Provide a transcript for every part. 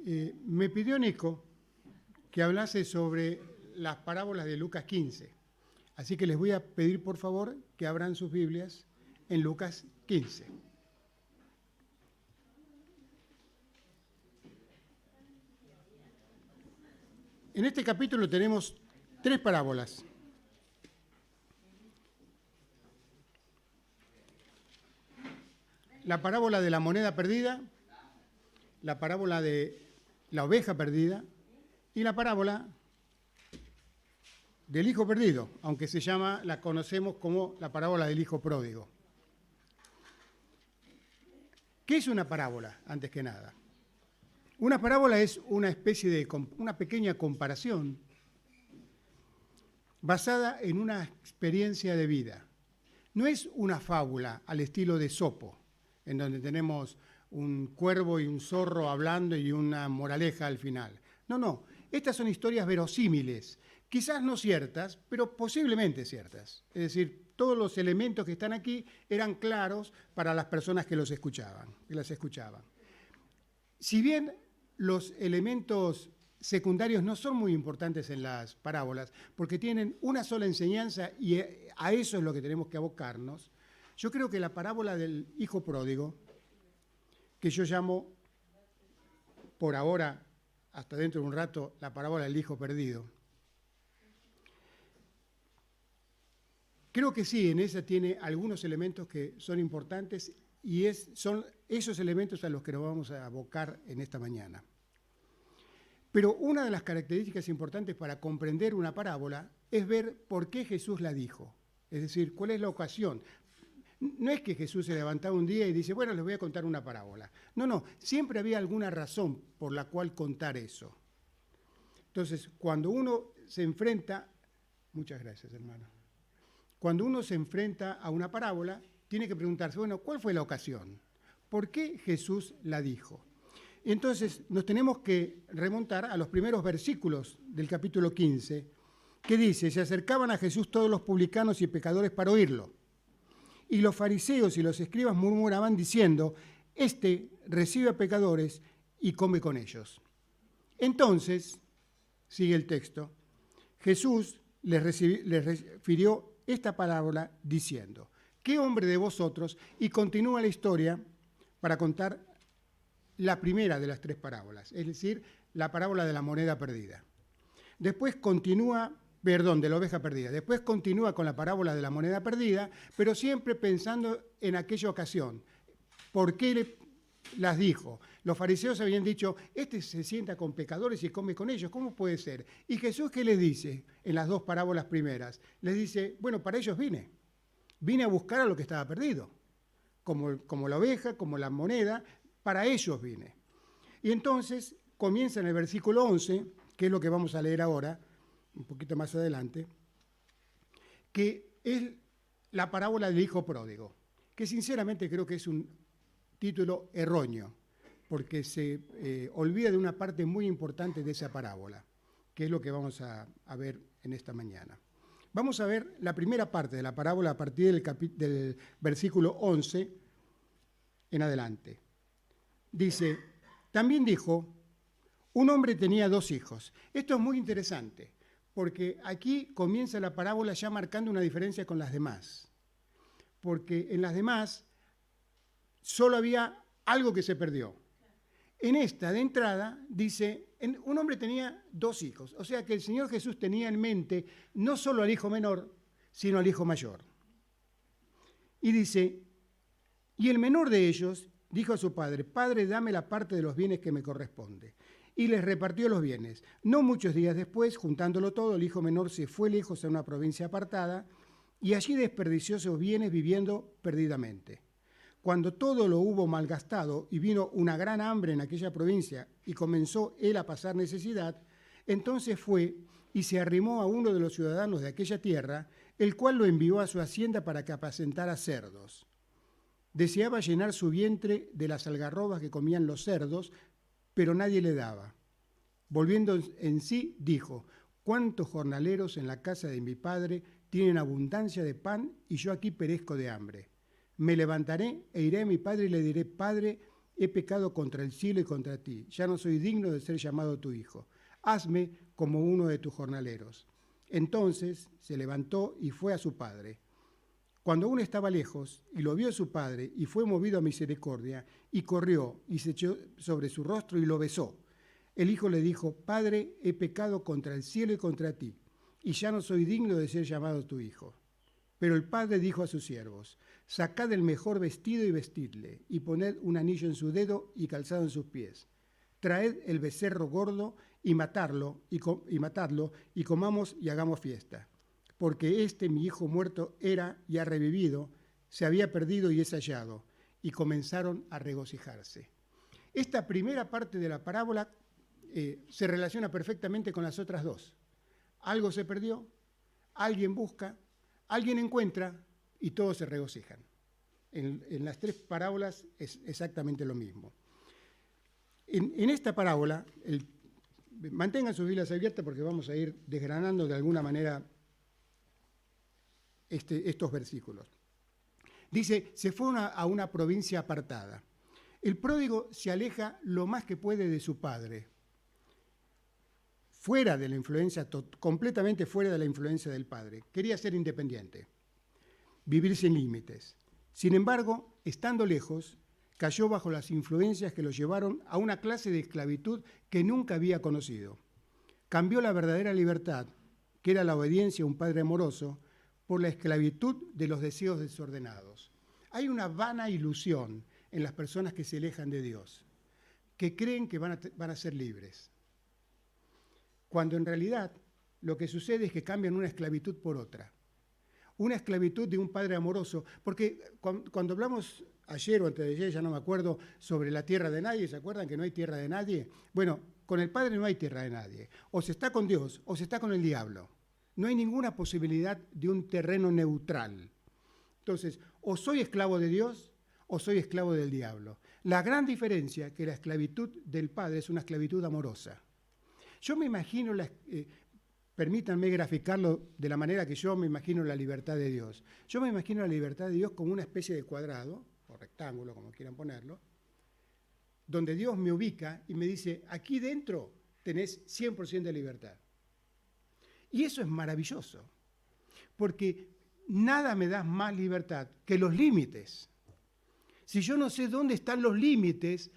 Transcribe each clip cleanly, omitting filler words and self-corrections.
Me pidió Nico que hablase sobre las parábolas de Lucas 15. Así que les voy a pedir, por favor, que abran sus Biblias en Lucas 15. En este capítulo tenemos 3 parábolas. La parábola de la moneda perdida, la parábola de la oveja perdida y la parábola del hijo perdido, aunque la conocemos como la parábola del hijo pródigo. ¿Qué es una parábola, antes que nada? Una parábola es una especie de, una pequeña comparación basada en una experiencia de vida. No es una fábula al estilo de Esopo, en donde tenemos un cuervo y un zorro hablando y una moraleja al final. No. Estas son historias verosímiles, quizás no ciertas, pero posiblemente ciertas. Es decir, todos los elementos que están aquí eran claros para las personas que las escuchaban. Si bien los elementos secundarios no son muy importantes en las parábolas, porque tienen una sola enseñanza y a eso es lo que tenemos que abocarnos, yo creo que la parábola del hijo pródigo, que yo llamo por ahora, hasta dentro de un rato, la parábola del hijo perdido, creo que sí, en esa tiene algunos elementos que son importantes y son esos elementos a los que nos vamos a abocar en esta mañana. Pero una de las características importantes para comprender una parábola es ver por qué Jesús la dijo. Es decir, cuál es la ocasión. No es que Jesús se levantaba un día y dice, bueno, les voy a contar una parábola. No, siempre había alguna razón por la cual contar eso. Entonces, cuando uno se enfrenta, muchas gracias, hermano. Cuando uno se enfrenta a una parábola, tiene que preguntarse, bueno, ¿cuál fue la ocasión? ¿Por qué Jesús la dijo? Entonces, nos tenemos que remontar a los primeros versículos del capítulo 15, que dice, se acercaban a Jesús todos los publicanos y pecadores para oírlo. Y los fariseos y los escribas murmuraban diciendo, este recibe a pecadores y come con ellos. Entonces, sigue el texto, Jesús les refirió esta parábola diciendo, ¿qué hombre de vosotros? Y continúa la historia para contar la primera de las 3 parábolas, es decir, la parábola de la moneda perdida. Después continúa, de la oveja perdida. Después continúa con la parábola de la moneda perdida, pero siempre pensando en aquella ocasión. ¿Por qué las dijo? Los fariseos habían dicho, este se sienta con pecadores y come con ellos, ¿cómo puede ser? Y Jesús, ¿qué les dice en las 2 parábolas primeras? Les dice, bueno, para ellos vine a buscar a lo que estaba perdido, como la oveja, como la moneda, para ellos vine. Y entonces comienza en el versículo 11, que es lo que vamos a leer ahora, un poquito más adelante, que es la parábola del hijo pródigo, que sinceramente creo que es un título erróneo, porque se olvida de una parte muy importante de esa parábola, que es lo que vamos a ver en esta mañana. Vamos a ver la primera parte de la parábola a partir del versículo 11 en adelante. Dice, también dijo, un hombre tenía 2 hijos. Esto es muy interesante, porque aquí comienza la parábola ya marcando una diferencia con las demás. Porque en las demás solo había algo que se perdió. En esta, de entrada, dice, un hombre tenía 2 hijos. O sea que el Señor Jesús tenía en mente no solo al hijo menor, sino al hijo mayor. Y dice, y el menor de ellos dijo a su padre, Padre, dame la parte de los bienes que me corresponde. Y les repartió los bienes. No muchos días después, juntándolo todo, el hijo menor se fue lejos a una provincia apartada y allí desperdició sus bienes viviendo perdidamente. Cuando todo lo hubo malgastado y vino una gran hambre en aquella provincia y comenzó él a pasar necesidad, entonces fue y se arrimó a uno de los ciudadanos de aquella tierra, el cual lo envió a su hacienda para que apacentara cerdos. Deseaba llenar su vientre de las algarrobas que comían los cerdos, pero nadie le daba. Volviendo en sí, dijo, ¿cuántos jornaleros en la casa de mi padre tienen abundancia de pan y yo aquí perezco de hambre? Me levantaré e iré a mi padre y le diré, Padre, he pecado contra el cielo y contra ti, ya no soy digno de ser llamado tu hijo. Hazme como uno de tus jornaleros. Entonces se levantó y fue a su padre. Cuando aún estaba lejos, y lo vio su padre, y fue movido a misericordia, y corrió, y se echó sobre su rostro y lo besó. El hijo le dijo: Padre, he pecado contra el cielo y contra ti, y ya no soy digno de ser llamado tu hijo. Pero el padre dijo a sus siervos: Sacad el mejor vestido y vestidle, y poned un anillo en su dedo y calzado en sus pies. Traed el becerro gordo y matadlo, y comamos y hagamos fiesta. Porque este mi hijo muerto era y ha revivido, se había perdido y es hallado. Y comenzaron a regocijarse. Esta primera parte de la parábola se relaciona perfectamente con las otras dos. Algo se perdió, alguien busca, alguien encuentra y todos se regocijan. En las tres parábolas es exactamente lo mismo. En esta parábola, mantengan sus Biblias abiertas porque vamos a ir desgranando de alguna manera estos versículos. Dice: se fue a una provincia apartada. El pródigo se aleja lo más que puede de su padre, fuera de la influencia, completamente fuera de la influencia del padre. Quería ser independiente, vivir sin límites. Sin embargo, estando lejos, cayó bajo las influencias que lo llevaron a una clase de esclavitud que nunca había conocido. Cambió la verdadera libertad, que era la obediencia a un padre amoroso, por la esclavitud de los deseos desordenados. Hay una vana ilusión en las personas que se alejan de Dios, que creen que van a ser libres, cuando en realidad lo que sucede es que cambian una esclavitud por otra. Una esclavitud de un padre amoroso, porque cuando hablamos ayer o antes de ayer, ya no me acuerdo, sobre la tierra de nadie, ¿se acuerdan que no hay tierra de nadie? Bueno, con el Padre no hay tierra de nadie. O se está con Dios o se está con el diablo. No hay ninguna posibilidad de un terreno neutral. Entonces, o soy esclavo de Dios o soy esclavo del diablo. La gran diferencia es que la esclavitud del Padre es una esclavitud amorosa. Yo me imagino, permítanme graficarlo de la manera que yo me imagino la libertad de Dios. Yo me imagino la libertad de Dios como una especie de cuadrado, o rectángulo, como quieran ponerlo, donde Dios me ubica y me dice: aquí dentro tenés 100% de libertad. Y eso es maravilloso, porque nada me da más libertad que los límites. Si yo no sé dónde están los límites,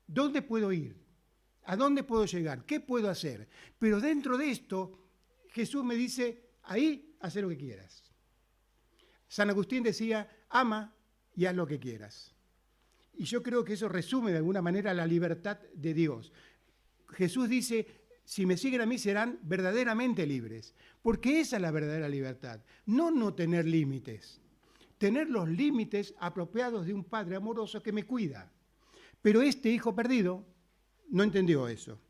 ¿dónde puedo ir? ¿A dónde puedo llegar? ¿Qué puedo hacer? Pero dentro de esto, Jesús me dice: ahí haz lo que quieras. San Agustín decía: ama y haz lo que quieras. Y yo creo que eso resume de alguna manera la libertad de Dios. Jesús dice: si me siguen a mí serán verdaderamente libres, porque esa es la verdadera libertad, no tener límites, tener los límites apropiados de un padre amoroso que me cuida. Pero este hijo perdido no entendió eso.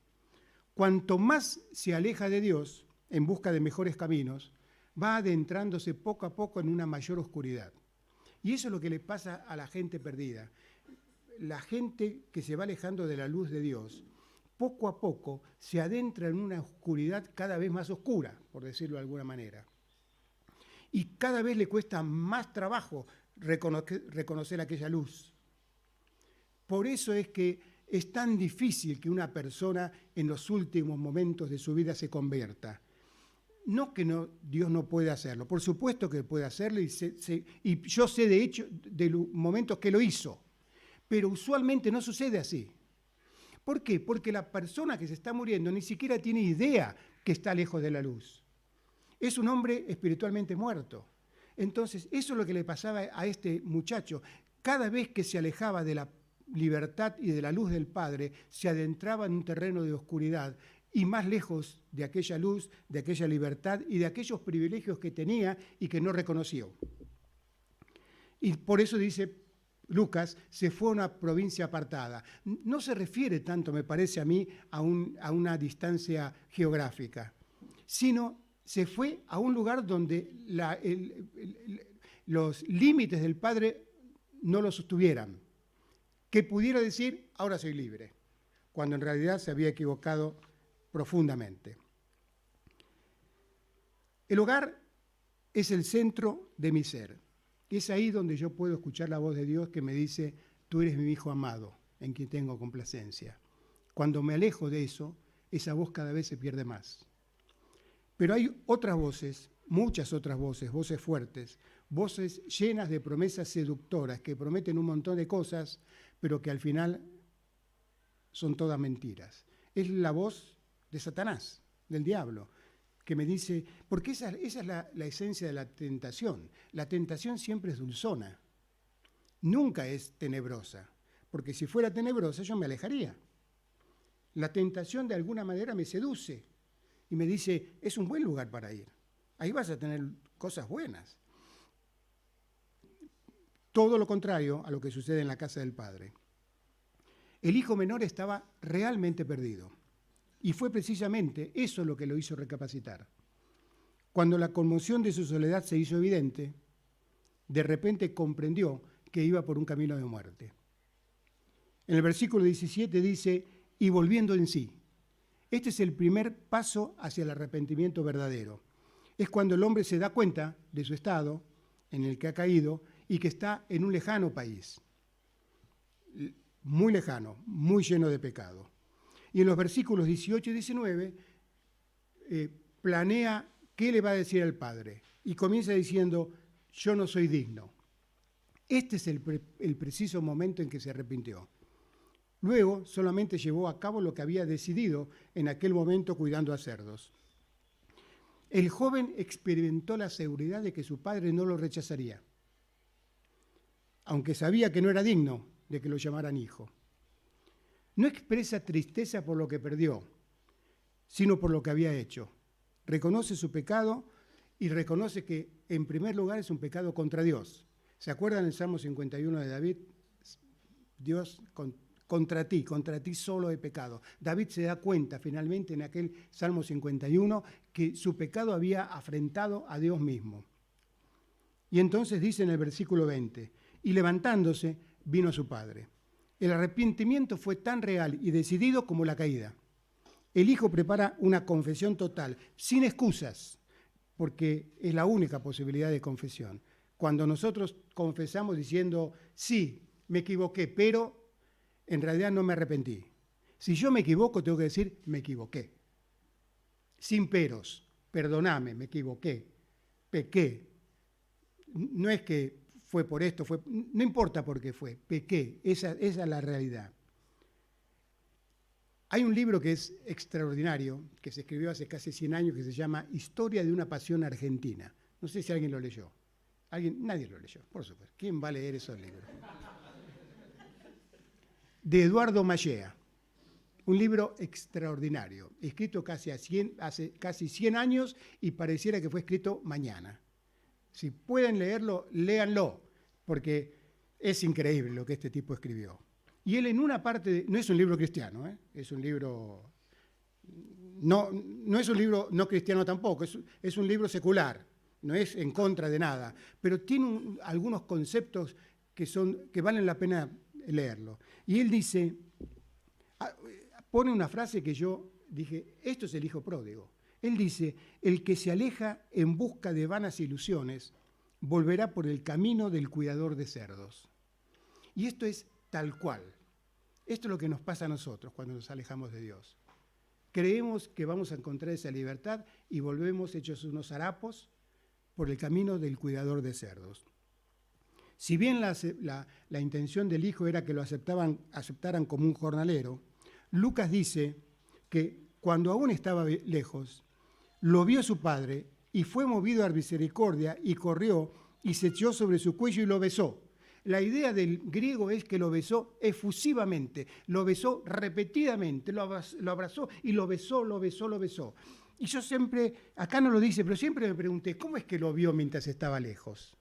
Cuanto más se aleja de Dios en busca de mejores caminos, va adentrándose poco a poco en una mayor oscuridad. Y eso es lo que le pasa a la gente perdida. La gente que se va alejando de la luz de Dios, poco a poco se adentra en una oscuridad cada vez más oscura, por decirlo de alguna manera. Y cada vez le cuesta más trabajo reconocer aquella luz. Por eso es que es tan difícil que una persona en los últimos momentos de su vida se convierta. No que Dios no puede hacerlo, por supuesto que puede hacerlo y yo sé de hecho de los momentos que lo hizo, pero usualmente no sucede así. ¿Por qué? Porque la persona que se está muriendo ni siquiera tiene idea que está lejos de la luz. Es un hombre espiritualmente muerto. Entonces, eso es lo que le pasaba a este muchacho. Cada vez que se alejaba de la libertad y de la luz del Padre, se adentraba en un terreno de oscuridad y más lejos de aquella luz, de aquella libertad y de aquellos privilegios que tenía y que no reconoció. Y por eso dice Lucas: se fue a una provincia apartada. No se refiere tanto, me parece a mí, a una distancia geográfica, sino se fue a un lugar donde los límites del Padre no los sostuvieran, que pudiera decir: ahora soy libre, cuando en realidad se había equivocado profundamente. El hogar es el centro de mi ser. Es ahí donde yo puedo escuchar la voz de Dios que me dice: tú eres mi hijo amado, en quien tengo complacencia. Cuando me alejo de eso, esa voz cada vez se pierde más. Pero hay otras voces, muchas otras voces, voces fuertes, voces llenas de promesas seductoras que prometen un montón de cosas, pero que al final son todas mentiras. Es la voz de Satanás, del diablo, que me dice, porque esa es la esencia de la tentación. La tentación siempre es dulzona, nunca es tenebrosa, porque si fuera tenebrosa yo me alejaría. La tentación de alguna manera me seduce y me dice, es un buen lugar para ir, ahí vas a tener cosas buenas. Todo lo contrario a lo que sucede en la casa del padre. El hijo menor estaba realmente perdido y fue precisamente eso lo que lo hizo recapacitar. Cuando la conmoción de su soledad se hizo evidente, de repente comprendió que iba por un camino de muerte. En el versículo 17 dice, y volviendo en sí. Este es el primer paso hacia el arrepentimiento verdadero. Es cuando el hombre se da cuenta de su estado en el que ha caído y que está en un lejano país, muy lejano, muy lleno de pecado. Y en los versículos 18 y 19 planea qué le va a decir al Padre y comienza diciendo, yo no soy digno. Este es el preciso momento en que se arrepintió. Luego solamente llevó a cabo lo que había decidido en aquel momento cuidando a cerdos. El joven experimentó la seguridad de que su padre no lo rechazaría, aunque sabía que no era digno de que lo llamaran hijo. No expresa tristeza por lo que perdió, sino por lo que había hecho. Reconoce su pecado y reconoce que, en primer lugar, es un pecado contra Dios. ¿Se acuerdan del Salmo 51 de David? Dios, contra ti solo he pecado. David se da cuenta finalmente en aquel Salmo 51 que su pecado había afrentado a Dios mismo. Y entonces dice en el versículo 20, y levantándose vino a su padre. El arrepentimiento fue tan real y decidido como la caída. El hijo prepara una confesión total, sin excusas, porque es la única posibilidad de confesión. Cuando nosotros confesamos diciendo, sí, me equivoqué, pero en realidad no me arrepentí. Si yo me equivoco, tengo que decir, me equivoqué. Sin peros, perdoname, me equivoqué, pequé. No es que fue por esto, no importa por qué fue, pequé, esa es la realidad. Hay un libro que es extraordinario, que se escribió hace casi 100 años, que se llama Historia de una pasión argentina. No sé si alguien lo leyó. Nadie lo leyó, por supuesto. ¿Quién va a leer esos libros? De Eduardo Mallea, un libro extraordinario, escrito hace casi 100 años y pareciera que fue escrito mañana. Si pueden leerlo, léanlo, porque es increíble lo que este tipo escribió. Y él en una parte, no es un libro cristiano, es un libro, no es un libro no cristiano tampoco, es un libro secular, no es en contra de nada, pero tiene algunos conceptos que valen la pena leerlo. Y él dice, pone una frase que yo dije, esto es el hijo pródigo. Él dice, el que se aleja en busca de vanas ilusiones, volverá por el camino del cuidador de cerdos. Y esto es tal cual. Esto es lo que nos pasa a nosotros cuando nos alejamos de Dios. Creemos que vamos a encontrar esa libertad y volvemos hechos unos harapos por el camino del cuidador de cerdos. Si bien la intención del hijo era que lo aceptaran como un jornalero, Lucas dice que cuando aún estaba lejos, lo vio su padre y fue movido a misericordia y corrió y se echó sobre su cuello y lo besó. La idea del griego es que lo besó efusivamente, lo besó repetidamente, lo abrazó y lo besó. Y yo siempre, acá no lo dice, pero siempre me pregunté, ¿cómo es que lo vio mientras estaba lejos?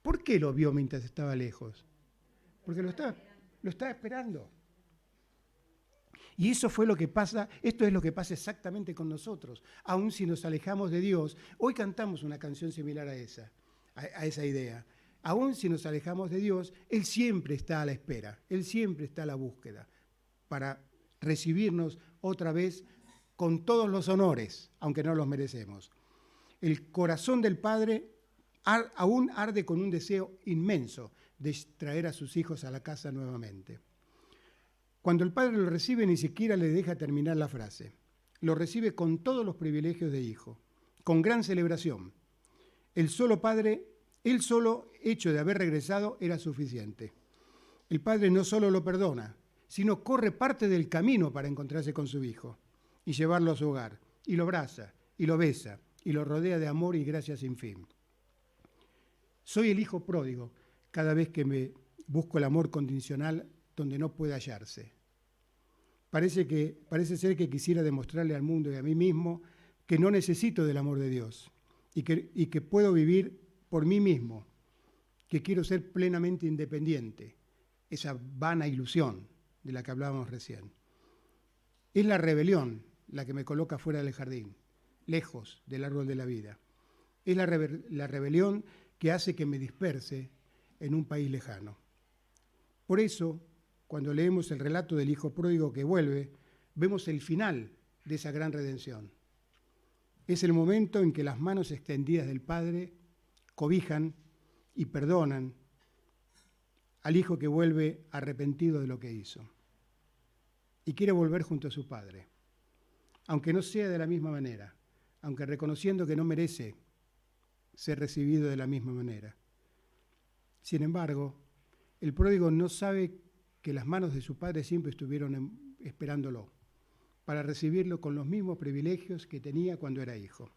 ¿Por qué lo vio mientras estaba lejos? Porque lo estaba esperando. Y eso fue lo que pasa, esto es lo que pasa exactamente con nosotros. Aun si nos alejamos de Dios, hoy cantamos una canción similar a esa idea. Aun si nos alejamos de Dios, Él siempre está a la espera, Él siempre está a la búsqueda para recibirnos otra vez con todos los honores, aunque no los merecemos. El corazón del Padre aún arde con un deseo inmenso de traer a sus hijos a la casa nuevamente. Cuando el padre lo recibe, ni siquiera le deja terminar la frase. Lo recibe con todos los privilegios de hijo, con gran celebración. El solo hecho de haber regresado era suficiente. El padre no solo lo perdona, sino corre parte del camino para encontrarse con su hijo y llevarlo a su hogar, y lo abraza, y lo besa, y lo rodea de amor y gracia sin fin. Soy el hijo pródigo cada vez que me busco el amor condicional donde no puede hallarse. Parece ser que quisiera demostrarle al mundo y a mí mismo que no necesito del amor de Dios y que puedo vivir por mí mismo, que quiero ser plenamente independiente, esa vana ilusión de la que hablábamos recién. Es la rebelión la que me coloca fuera del jardín, lejos del árbol de la vida. Es la rebelión que hace que me disperse en un país lejano. Por eso, cuando leemos el relato del hijo pródigo que vuelve, vemos el final de esa gran redención. Es el momento en que las manos extendidas del Padre cobijan y perdonan al hijo que vuelve arrepentido de lo que hizo y quiere volver junto a su Padre, aunque no sea de la misma manera, aunque reconociendo que no merece ser recibido de la misma manera. Sin embargo, el pródigo no sabe que las manos de su padre siempre estuvieron esperándolo para recibirlo con los mismos privilegios que tenía cuando era hijo.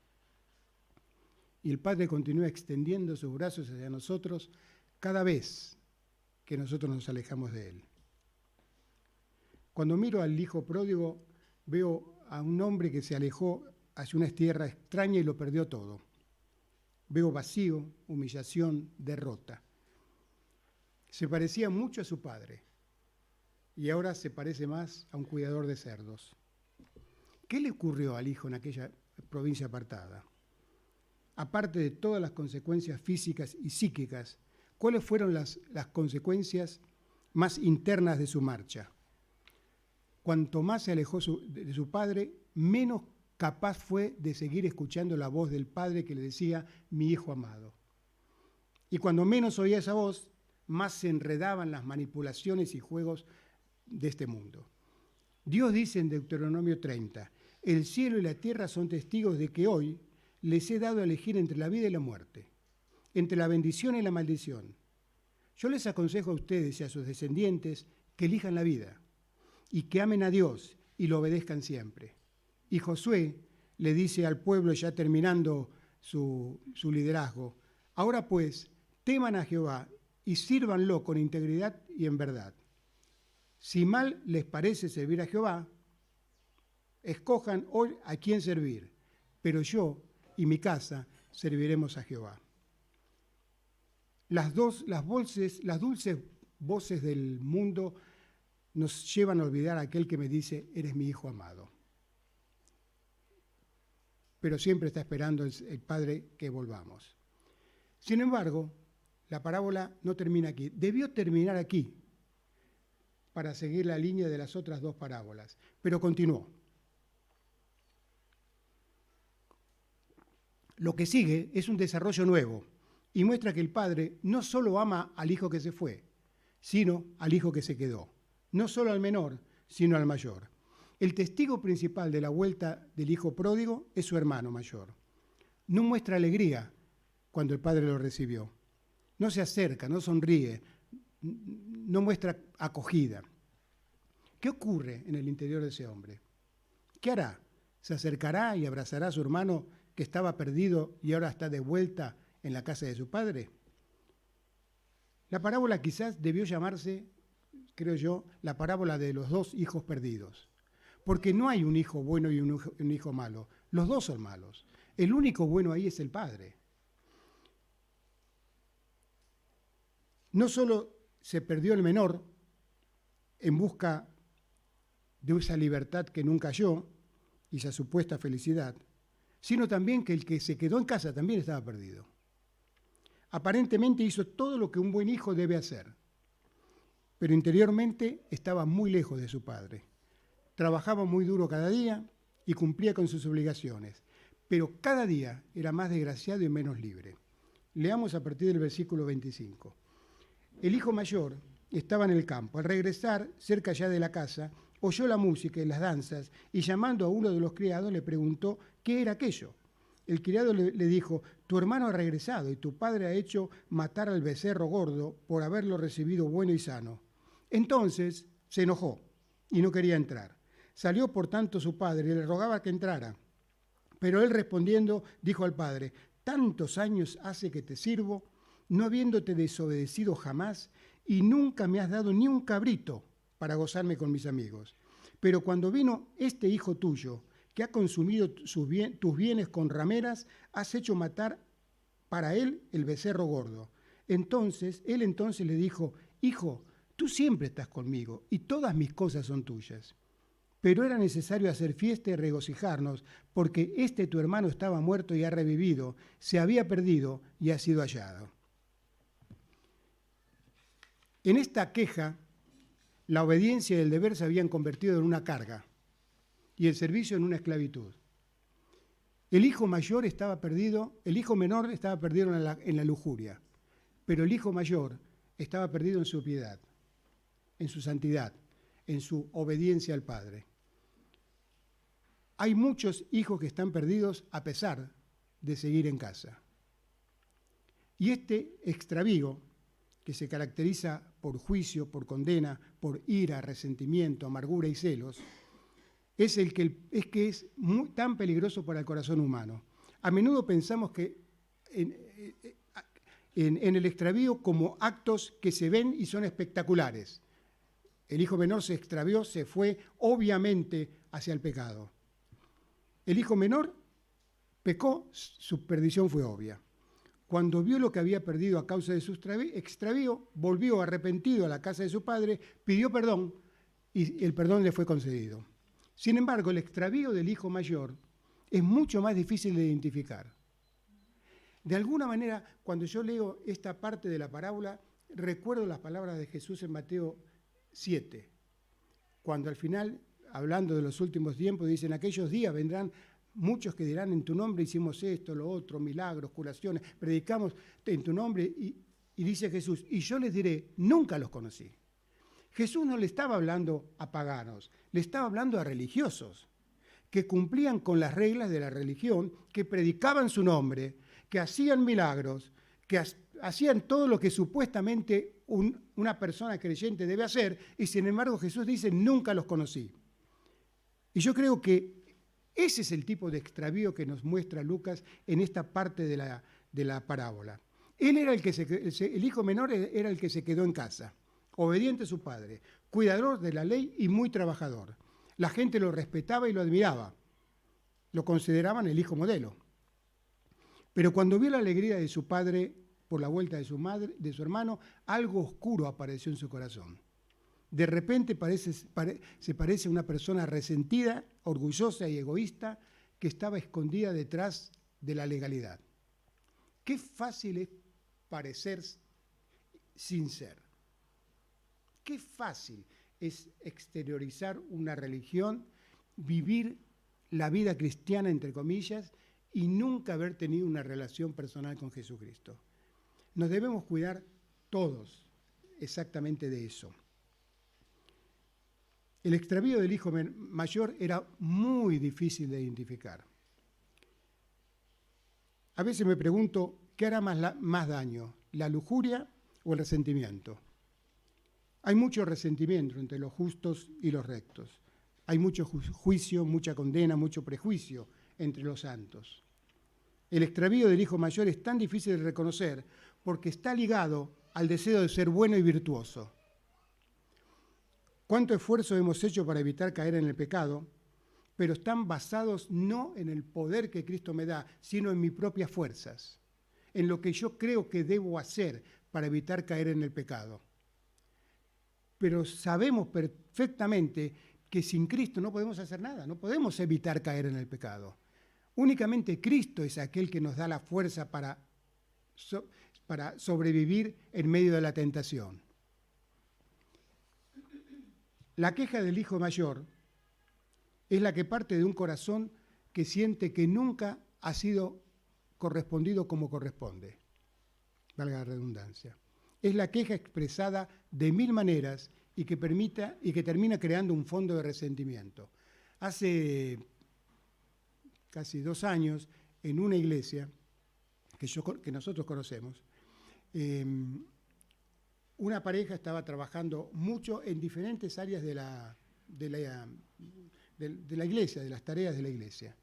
Y el Padre continúa extendiendo sus brazos hacia nosotros cada vez que nosotros nos alejamos de Él. Cuando miro al hijo pródigo, veo a un hombre que se alejó hacia una tierra extraña y lo perdió todo. Veo vacío, humillación, derrota. Se parecía mucho a su padre y ahora se parece más a un cuidador de cerdos. ¿Qué le ocurrió al hijo en aquella provincia apartada? Aparte de todas las consecuencias físicas y psíquicas, ¿cuáles fueron las consecuencias más internas de su marcha? Cuanto más se alejó de su padre, menos capaz fue de seguir escuchando la voz del padre que le decía, mi hijo amado. Y cuando menos oía esa voz, más se enredaban las manipulaciones y juegos de este mundo. Dios dice en Deuteronomio 30, el cielo y la tierra son testigos de que hoy les he dado a elegir entre la vida y la muerte, entre la bendición y la maldición. Yo les aconsejo a ustedes y a sus descendientes que elijan la vida y que amen a Dios y lo obedezcan siempre. Y Josué le dice al pueblo, ya terminando su liderazgo, ahora pues, teman a Jehová y sírvanlo con integridad y en verdad. Si mal les parece servir a Jehová, escojan hoy a quién servir, pero yo y mi casa serviremos a Jehová. Las dulces voces del mundo nos llevan a olvidar a aquel que me dice, eres mi hijo amado. Pero siempre está esperando el Padre que volvamos. Sin embargo, la parábola no termina aquí. Debió terminar aquí para seguir la línea de las otras dos parábolas, pero continuó. Lo que sigue es un desarrollo nuevo y muestra que el Padre no solo ama al hijo que se fue, sino al hijo que se quedó. No solo al menor, sino al mayor. El testigo principal de la vuelta del hijo pródigo es su hermano mayor. No muestra alegría cuando el padre lo recibió. No se acerca, no sonríe, no muestra acogida. ¿Qué ocurre en el interior de ese hombre? ¿Qué hará? ¿Se acercará y abrazará a su hermano que estaba perdido y ahora está de vuelta en la casa de su padre? La parábola quizás debió llamarse, creo yo, la parábola de los dos hijos perdidos. Porque no hay un hijo bueno y un hijo malo. Los dos son malos. El único bueno ahí es el padre. No solo se perdió el menor en busca de esa libertad que nunca halló y esa supuesta felicidad, sino también que el que se quedó en casa también estaba perdido. Aparentemente hizo todo lo que un buen hijo debe hacer, pero interiormente estaba muy lejos de su padre. Trabajaba muy duro cada día y cumplía con sus obligaciones, pero cada día era más desgraciado y menos libre. Leamos a partir del versículo 25. El hijo mayor estaba en el campo. Al regresar, cerca ya de la casa, oyó la música y las danzas y llamando a uno de los criados le preguntó qué era aquello. El criado le dijo, tu hermano ha regresado y tu padre ha hecho matar al becerro gordo por haberlo recibido bueno y sano. Entonces se enojó y no quería entrar. Salió por tanto su padre y le rogaba que entrara. Pero él respondiendo dijo al padre, tantos años hace que te sirvo, no habiéndote desobedecido jamás, y nunca me has dado ni un cabrito para gozarme con mis amigos. Pero cuando vino este hijo tuyo, que ha consumido tus bienes con rameras, has hecho matar para él el becerro gordo. Entonces le dijo, hijo, tú siempre estás conmigo y todas mis cosas son tuyas. Pero era necesario hacer fiesta y regocijarnos, porque tu hermano estaba muerto y ha revivido, se había perdido y ha sido hallado. En esta queja, la obediencia y el deber se habían convertido en una carga y el servicio en una esclavitud. El hijo menor estaba perdido en la lujuria, pero el hijo mayor estaba perdido en su piedad, en su santidad, en su obediencia al Padre. Hay muchos hijos que están perdidos a pesar de seguir en casa. Y este extravío, que se caracteriza por juicio, por condena, por ira, resentimiento, amargura y celos, es tan peligroso para el corazón humano. A menudo pensamos que en el extravío como actos que se ven y son espectaculares. El hijo menor se extravió, se fue obviamente hacia el pecado. El hijo menor pecó, su perdición fue obvia. Cuando vio lo que había perdido a causa de su extravío, volvió arrepentido a la casa de su padre, pidió perdón y el perdón le fue concedido. Sin embargo, el extravío del hijo mayor es mucho más difícil de identificar. De alguna manera, cuando yo leo esta parte de la parábola, recuerdo las palabras de Jesús en Mateo 7, cuando al final, hablando de los últimos tiempos, dicen, aquellos días vendrán muchos que dirán en tu nombre hicimos esto, lo otro, milagros, curaciones, predicamos en tu nombre y dice Jesús, y yo les diré, nunca los conocí. Jesús no le estaba hablando a paganos, le estaba hablando a religiosos que cumplían con las reglas de la religión, que predicaban su nombre, que hacían milagros, que hacían todo lo que supuestamente una persona creyente debe hacer, y sin embargo Jesús dice, nunca los conocí. Y yo creo que ese es el tipo de extravío que nos muestra Lucas en esta parte de la parábola. Él era el hijo menor era el que se quedó en casa, obediente a su padre, cuidador de la ley y muy trabajador. La gente lo respetaba y lo admiraba, lo consideraban el hijo modelo. Pero cuando vio la alegría de su padre por la vuelta de su hermano, algo oscuro apareció en su corazón. De repente se parece a una persona resentida, orgullosa y egoísta que estaba escondida detrás de la legalidad. Qué fácil es parecer sin ser. Qué fácil es exteriorizar una religión, vivir la vida cristiana, entre comillas, y nunca haber tenido una relación personal con Jesucristo. Nos debemos cuidar todos exactamente de eso. El extravío del hijo mayor era muy difícil de identificar. A veces me pregunto, ¿qué hará más daño? ¿La lujuria o el resentimiento? Hay mucho resentimiento entre los justos y los rectos. Hay mucho juicio, mucha condena, mucho prejuicio entre los santos. El extravío del hijo mayor es tan difícil de reconocer porque está ligado al deseo de ser bueno y virtuoso. ¿Cuánto esfuerzo hemos hecho para evitar caer en el pecado? Pero están basados no en el poder que Cristo me da, sino en mis propias fuerzas, en lo que yo creo que debo hacer para evitar caer en el pecado. Pero sabemos perfectamente que sin Cristo no podemos hacer nada, no podemos evitar caer en el pecado. Únicamente Cristo es aquel que nos da la fuerza para sobrevivir en medio de la tentación. La queja del hijo mayor es la que parte de un corazón que siente que nunca ha sido correspondido como corresponde, valga la redundancia. Es la queja expresada de mil maneras y que termina creando un fondo de resentimiento. Hace casi 2 años, en una iglesia que nosotros conocemos, una pareja estaba trabajando mucho en diferentes áreas de la iglesia, de las tareas de la iglesia.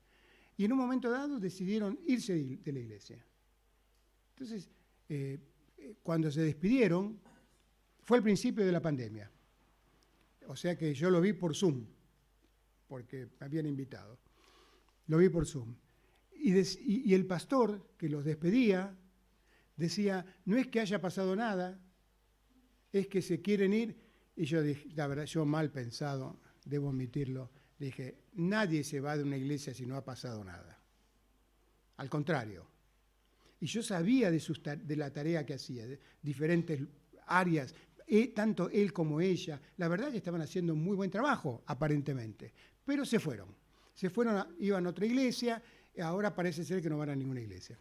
Y en un momento dado decidieron irse de la iglesia. Entonces, cuando se despidieron, fue al principio de la pandemia. O sea que yo lo vi por Zoom, porque me habían invitado. Lo vi por Zoom. Y el pastor que los despedía decía, no es que haya pasado nada, es que se quieren ir. Y yo dije, la verdad, yo mal pensado, debo admitirlo, dije, nadie se va de una iglesia si no ha pasado nada. Al contrario. Y yo sabía de la tarea que hacía, de diferentes áreas, tanto él como ella. La verdad que estaban haciendo un muy buen trabajo, aparentemente. Pero se fueron. Iban a otra iglesia, y ahora parece ser que no van a ninguna iglesia.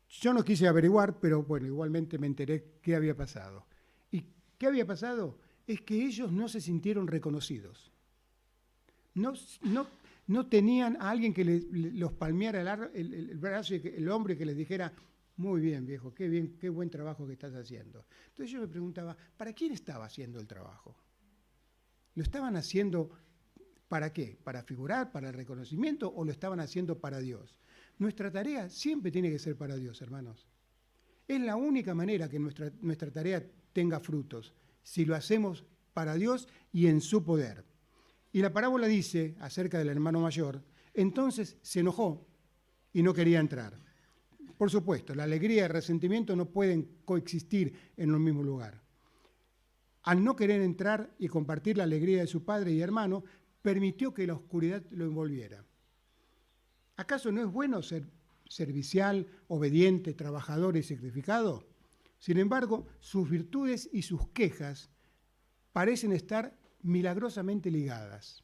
Yo no quise averiguar, pero bueno, igualmente me enteré qué había pasado. ¿Y qué había pasado? Es que ellos no se sintieron reconocidos. No tenían a alguien que los palmeara el brazo y el hombre que les dijera, muy bien, viejo, qué bien, qué buen trabajo que estás haciendo. Entonces yo me preguntaba, ¿para quién estaba haciendo el trabajo? ¿Lo estaban haciendo para qué? ¿Para figurar, para el reconocimiento o lo estaban haciendo para Dios? Nuestra tarea siempre tiene que ser para Dios, hermanos. Es la única manera que nuestra tarea tenga frutos, si lo hacemos para Dios y en su poder. Y la parábola dice, acerca del hermano mayor, entonces se enojó y no quería entrar. Por supuesto, la alegría y el resentimiento no pueden coexistir en un mismo lugar. Al no querer entrar y compartir la alegría de su padre y hermano, permitió que la oscuridad lo envolviera. ¿Acaso no es bueno ser servicial, obediente, trabajador y sacrificado? Sin embargo, sus virtudes y sus quejas parecen estar milagrosamente ligadas.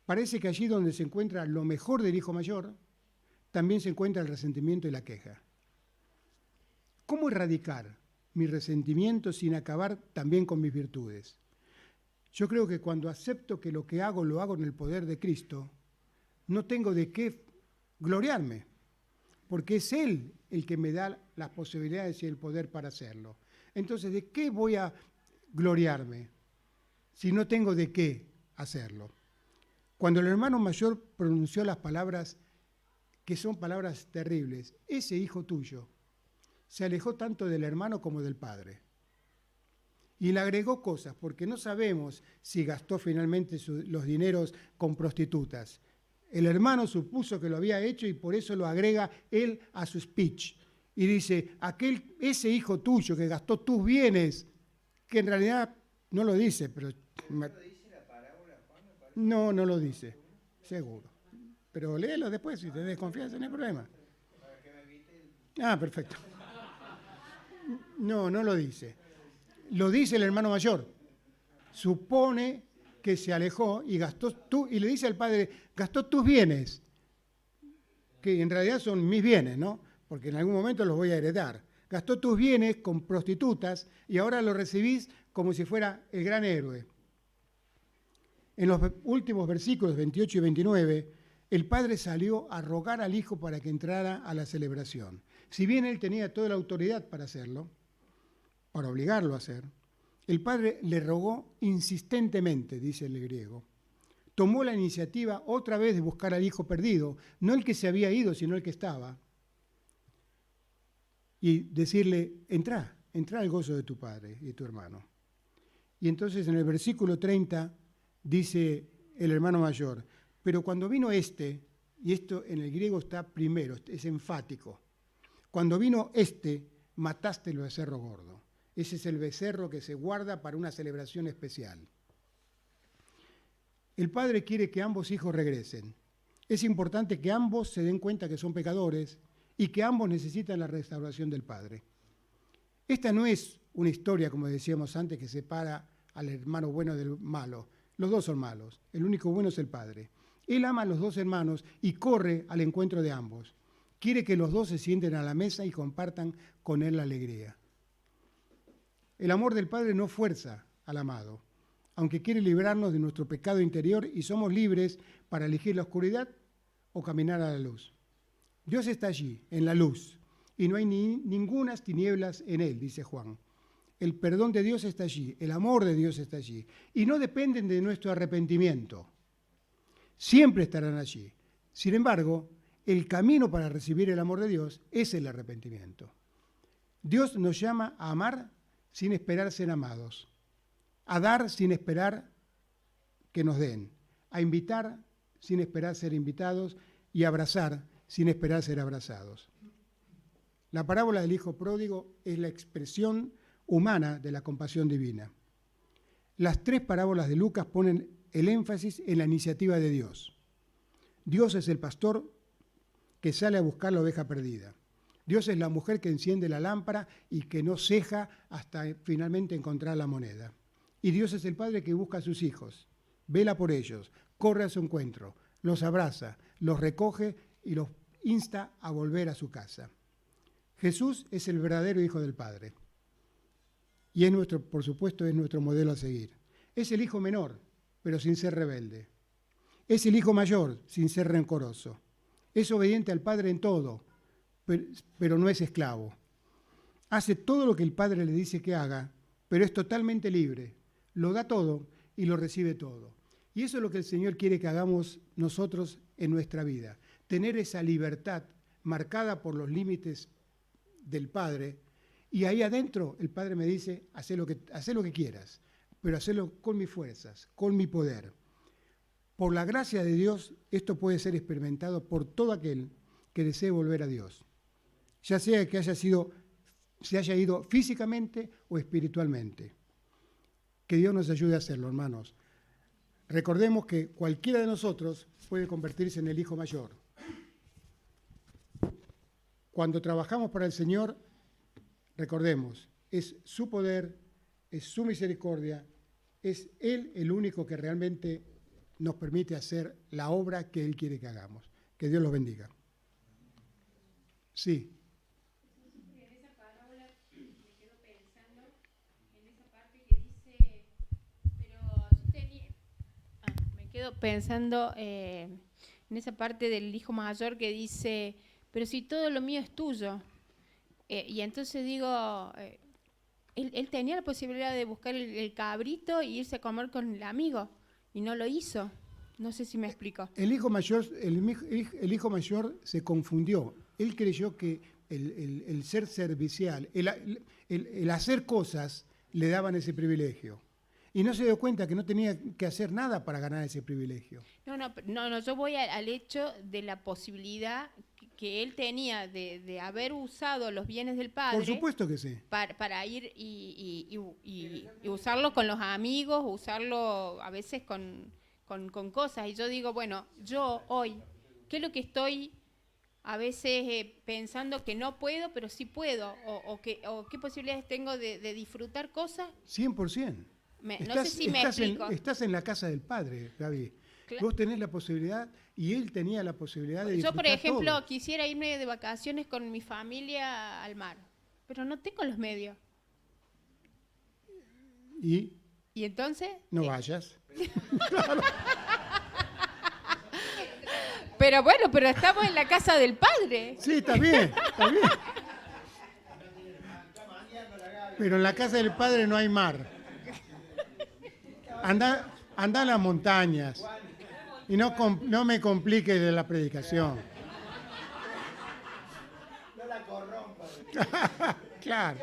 Parece que allí donde se encuentra lo mejor del hijo mayor, también se encuentra el resentimiento y la queja. ¿Cómo erradicar mi resentimiento sin acabar también con mis virtudes? Yo creo que cuando acepto que lo que hago lo hago en el poder de Cristo, no tengo de qué gloriarme, porque es Él el que me da las posibilidades y el poder para hacerlo. Entonces, ¿de qué voy a gloriarme si no tengo de qué hacerlo? Cuando el hermano mayor pronunció las palabras, que son palabras terribles, ese hijo tuyo se alejó tanto del hermano como del padre. Y le agregó cosas, porque no sabemos si gastó finalmente los dineros con prostitutas. El hermano supuso que lo había hecho y por eso lo agrega él a su speech. Y dice, ese hijo tuyo que gastó tus bienes, que en realidad no lo dice, pero... ¿No lo dice la parábola, Juan? No lo dice, seguro. Pero léelo después, si te desconfías, no hay problema. Ah, perfecto. No lo dice. Lo dice el hermano mayor. Supone que se alejó y y le dice al padre, gastó tus bienes, que en realidad son mis bienes, ¿no? Porque en algún momento los voy a heredar. Gastó tus bienes con prostitutas y ahora lo recibís como si fuera el gran héroe. En los últimos versículos 28 y 29, el padre salió a rogar al hijo para que entrara a la celebración. Si bien él tenía toda la autoridad para hacerlo, para obligarlo a hacer, el padre le rogó insistentemente, dice el griego. Tomó la iniciativa otra vez de buscar al hijo perdido, no el que se había ido, sino el que estaba. Y decirle, entrá al gozo de tu padre y de tu hermano. Y entonces en el versículo 30 dice el hermano mayor, pero cuando vino este, y esto en el griego está primero, es enfático, cuando vino este, mataste el becerro gordo. Ese es el becerro que se guarda para una celebración especial. El padre quiere que ambos hijos regresen. Es importante que ambos se den cuenta que son pecadores y que ambos necesitan la restauración del padre. Esta no es una historia, como decíamos antes, que separa al hermano bueno del malo. Los dos son malos. El único bueno es el padre. Él ama a los dos hermanos y corre al encuentro de ambos. Quiere que los dos se sienten a la mesa y compartan con él la alegría. El amor del Padre no fuerza al amado, aunque quiere librarnos de nuestro pecado interior y somos libres para elegir la oscuridad o caminar a la luz. Dios está allí, en la luz, y no hay ningunas tinieblas en él, dice Juan. El perdón de Dios está allí, el amor de Dios está allí, y no dependen de nuestro arrepentimiento. Siempre estarán allí. Sin embargo, el camino para recibir el amor de Dios es el arrepentimiento. Dios nos llama a amar sin esperar ser amados, a dar sin esperar que nos den, a invitar sin esperar ser invitados y a abrazar sin esperar ser abrazados. La parábola del hijo pródigo es la expresión humana de la compasión divina. Las 3 parábolas de Lucas ponen el énfasis en la iniciativa de Dios. Dios es el pastor que sale a buscar la oveja perdida. Dios es la mujer que enciende la lámpara y que no ceja hasta finalmente encontrar la moneda. Y Dios es el padre que busca a sus hijos, vela por ellos, corre a su encuentro, los abraza, los recoge y los insta a volver a su casa. Jesús es el verdadero Hijo del Padre. Y es nuestro, por supuesto, es nuestro modelo a seguir. Es el hijo menor, pero sin ser rebelde. Es el hijo mayor, sin ser rencoroso. Es obediente al Padre en todo, pero no es esclavo. Hace todo lo que el Padre le dice que haga, pero es totalmente libre. Lo da todo y lo recibe todo. Y eso es lo que el Señor quiere que hagamos nosotros en nuestra vida. Tener esa libertad marcada por los límites del Padre. Y ahí adentro el Padre me dice, haz lo que quieras, pero hacelo con mis fuerzas, con mi poder. Por la gracia de Dios, esto puede ser experimentado por todo aquel que desee volver a Dios, ya sea que se haya ido físicamente o espiritualmente. Que Dios nos ayude a hacerlo, hermanos. Recordemos que cualquiera de nosotros puede convertirse en el hijo mayor. Cuando trabajamos para el Señor, recordemos, es su poder, es su misericordia, es Él el único que realmente nos permite hacer la obra que Él quiere que hagamos. Que Dios los bendiga. Sí. En esa parábola me quedo pensando en esa parte que dice, pero yo tenía, me quedo pensando en esa parte del hijo mayor que dice, pero si todo lo mío es tuyo. Y entonces digo, él tenía la posibilidad de buscar el cabrito e irse a comer con el amigo, y no lo hizo. No sé si me explico. El hijo mayor se confundió. Él creyó que el ser servicial, el hacer cosas, le daban ese privilegio. Y no se dio cuenta que no tenía que hacer nada para ganar ese privilegio. No, yo voy al hecho de la posibilidad que él tenía de haber usado los bienes del padre. Por supuesto que sí. Para ir y usarlo con los amigos, usarlo a veces con cosas. Y yo digo, bueno, yo hoy, ¿qué es lo que estoy a veces pensando que no puedo, pero sí puedo? ¿O qué posibilidades tengo de disfrutar cosas? 100%. No sé si me explico. Estás en la casa del Padre, Gaby. Vos tenés la posibilidad y él tenía la posibilidad de disfrutar. Yo, por ejemplo, todo. quisiera irme de vacaciones con mi familia al mar, pero no tengo los medios. ¿Y entonces? No vayas. Claro. Pero bueno, pero estamos en la casa del Padre. Sí, está bien. Pero en la casa del Padre no hay mar. Anda a las montañas y no me compliques de la predicación. No la corrompas. Claro.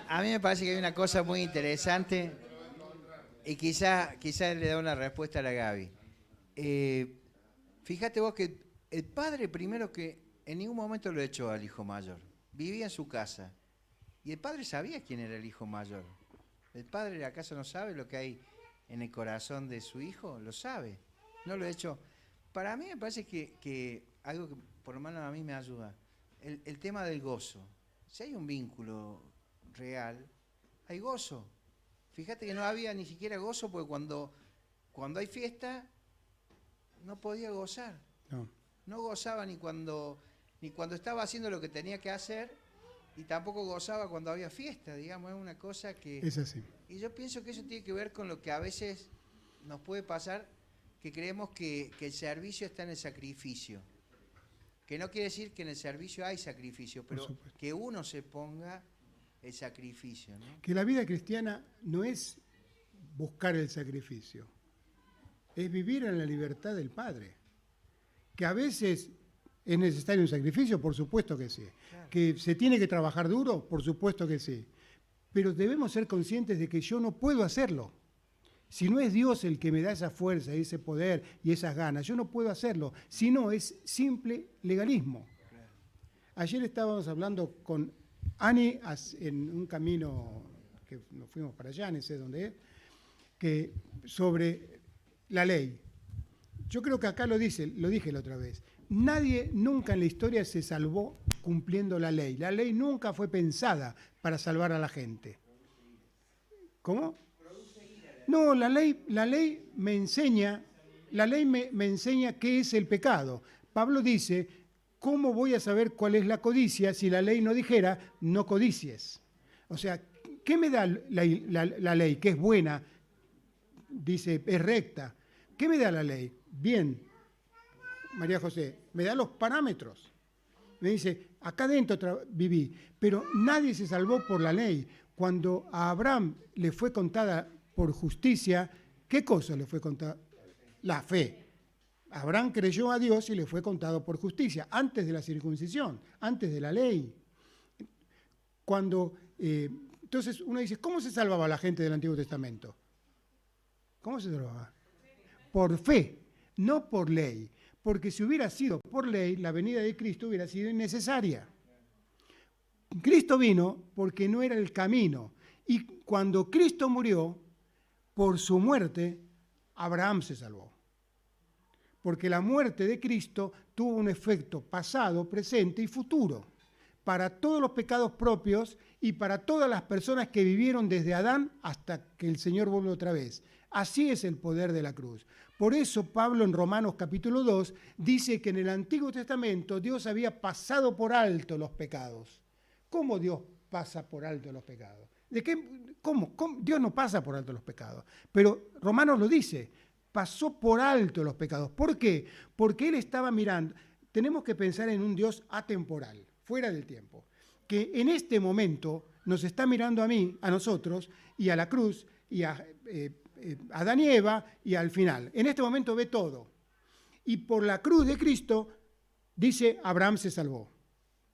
A mí me parece que hay una cosa muy interesante y quizá le da una respuesta a la Gaby. Fíjate vos que el padre primero que en ningún momento lo echó al hijo mayor. Vivía en su casa. Y el padre sabía quién era el hijo mayor. El padre acaso no sabe lo que hay en el corazón de su hijo, lo sabe. No lo he hecho. Para mí me parece que algo que por lo menos a mí me ayuda, el tema del gozo. Si hay un vínculo real, hay gozo. Fíjate que no había ni siquiera gozo porque cuando hay fiesta, no podía gozar. No. No gozaba ni cuando estaba haciendo lo que tenía que hacer, y tampoco gozaba cuando había fiesta, digamos, es una cosa que... Es así. Y yo pienso que eso tiene que ver con lo que a veces nos puede pasar, que creemos que el servicio está en el sacrificio. Que no quiere decir que en el servicio hay sacrificio, pero que uno se ponga el sacrificio, ¿no? Que la vida cristiana no es buscar el sacrificio, es vivir en la libertad del Padre. Que a veces es necesario un sacrificio, por supuesto que sí. Claro. Que se tiene que trabajar duro, por supuesto que sí. Pero debemos ser conscientes de que yo no puedo hacerlo. Si no es Dios el que me da esa fuerza, ese poder y esas ganas, yo no puedo hacerlo. Si no, es simple legalismo. Claro. Ayer estábamos hablando con Ani en un camino que nos fuimos para allá, no sé dónde es, que sobre la ley. Yo creo que acá lo dije la otra vez. Nadie nunca en la historia se salvó cumpliendo la ley. La ley nunca fue pensada para salvar a la gente. ¿Cómo? No, la ley me enseña qué es el pecado. Pablo dice, ¿cómo voy a saber cuál es la codicia si la ley no dijera, no codicies? O sea, ¿qué me da la ley? Que es buena, dice, es recta. ¿Qué me da la ley? Bien, María José, me da los parámetros. Me dice, acá dentro viví, pero nadie se salvó por la ley. Cuando a Abraham le fue contada por justicia, ¿qué cosa le fue contada? La fe. Abraham creyó a Dios y le fue contado por justicia, antes de la circuncisión, antes de la ley. Entonces uno dice, ¿cómo se salvaba la gente del Antiguo Testamento? ¿Cómo se salvaba? Por fe, no por ley. Porque si hubiera sido por ley, la venida de Cristo hubiera sido innecesaria. Cristo vino porque no era el camino. Y cuando Cristo murió, por su muerte, Abraham se salvó. Porque la muerte de Cristo tuvo un efecto pasado, presente y futuro para todos los pecados propios y para todas las personas que vivieron desde Adán hasta que el Señor vuelve otra vez. Así es el poder de la cruz. Por eso Pablo en Romanos capítulo 2 dice que en el Antiguo Testamento Dios había pasado por alto los pecados. ¿Cómo Dios pasa por alto los pecados? ¿Cómo? Dios no pasa por alto los pecados. Pero Romanos lo dice, pasó por alto los pecados. ¿Por qué? Porque Él estaba mirando. Tenemos que pensar en un Dios atemporal, fuera del tiempo, que en este momento nos está mirando a mí, a nosotros, y a la cruz, y a Adán y Eva, y al final. En este momento ve todo. Y por la cruz de Cristo, dice, Abraham se salvó,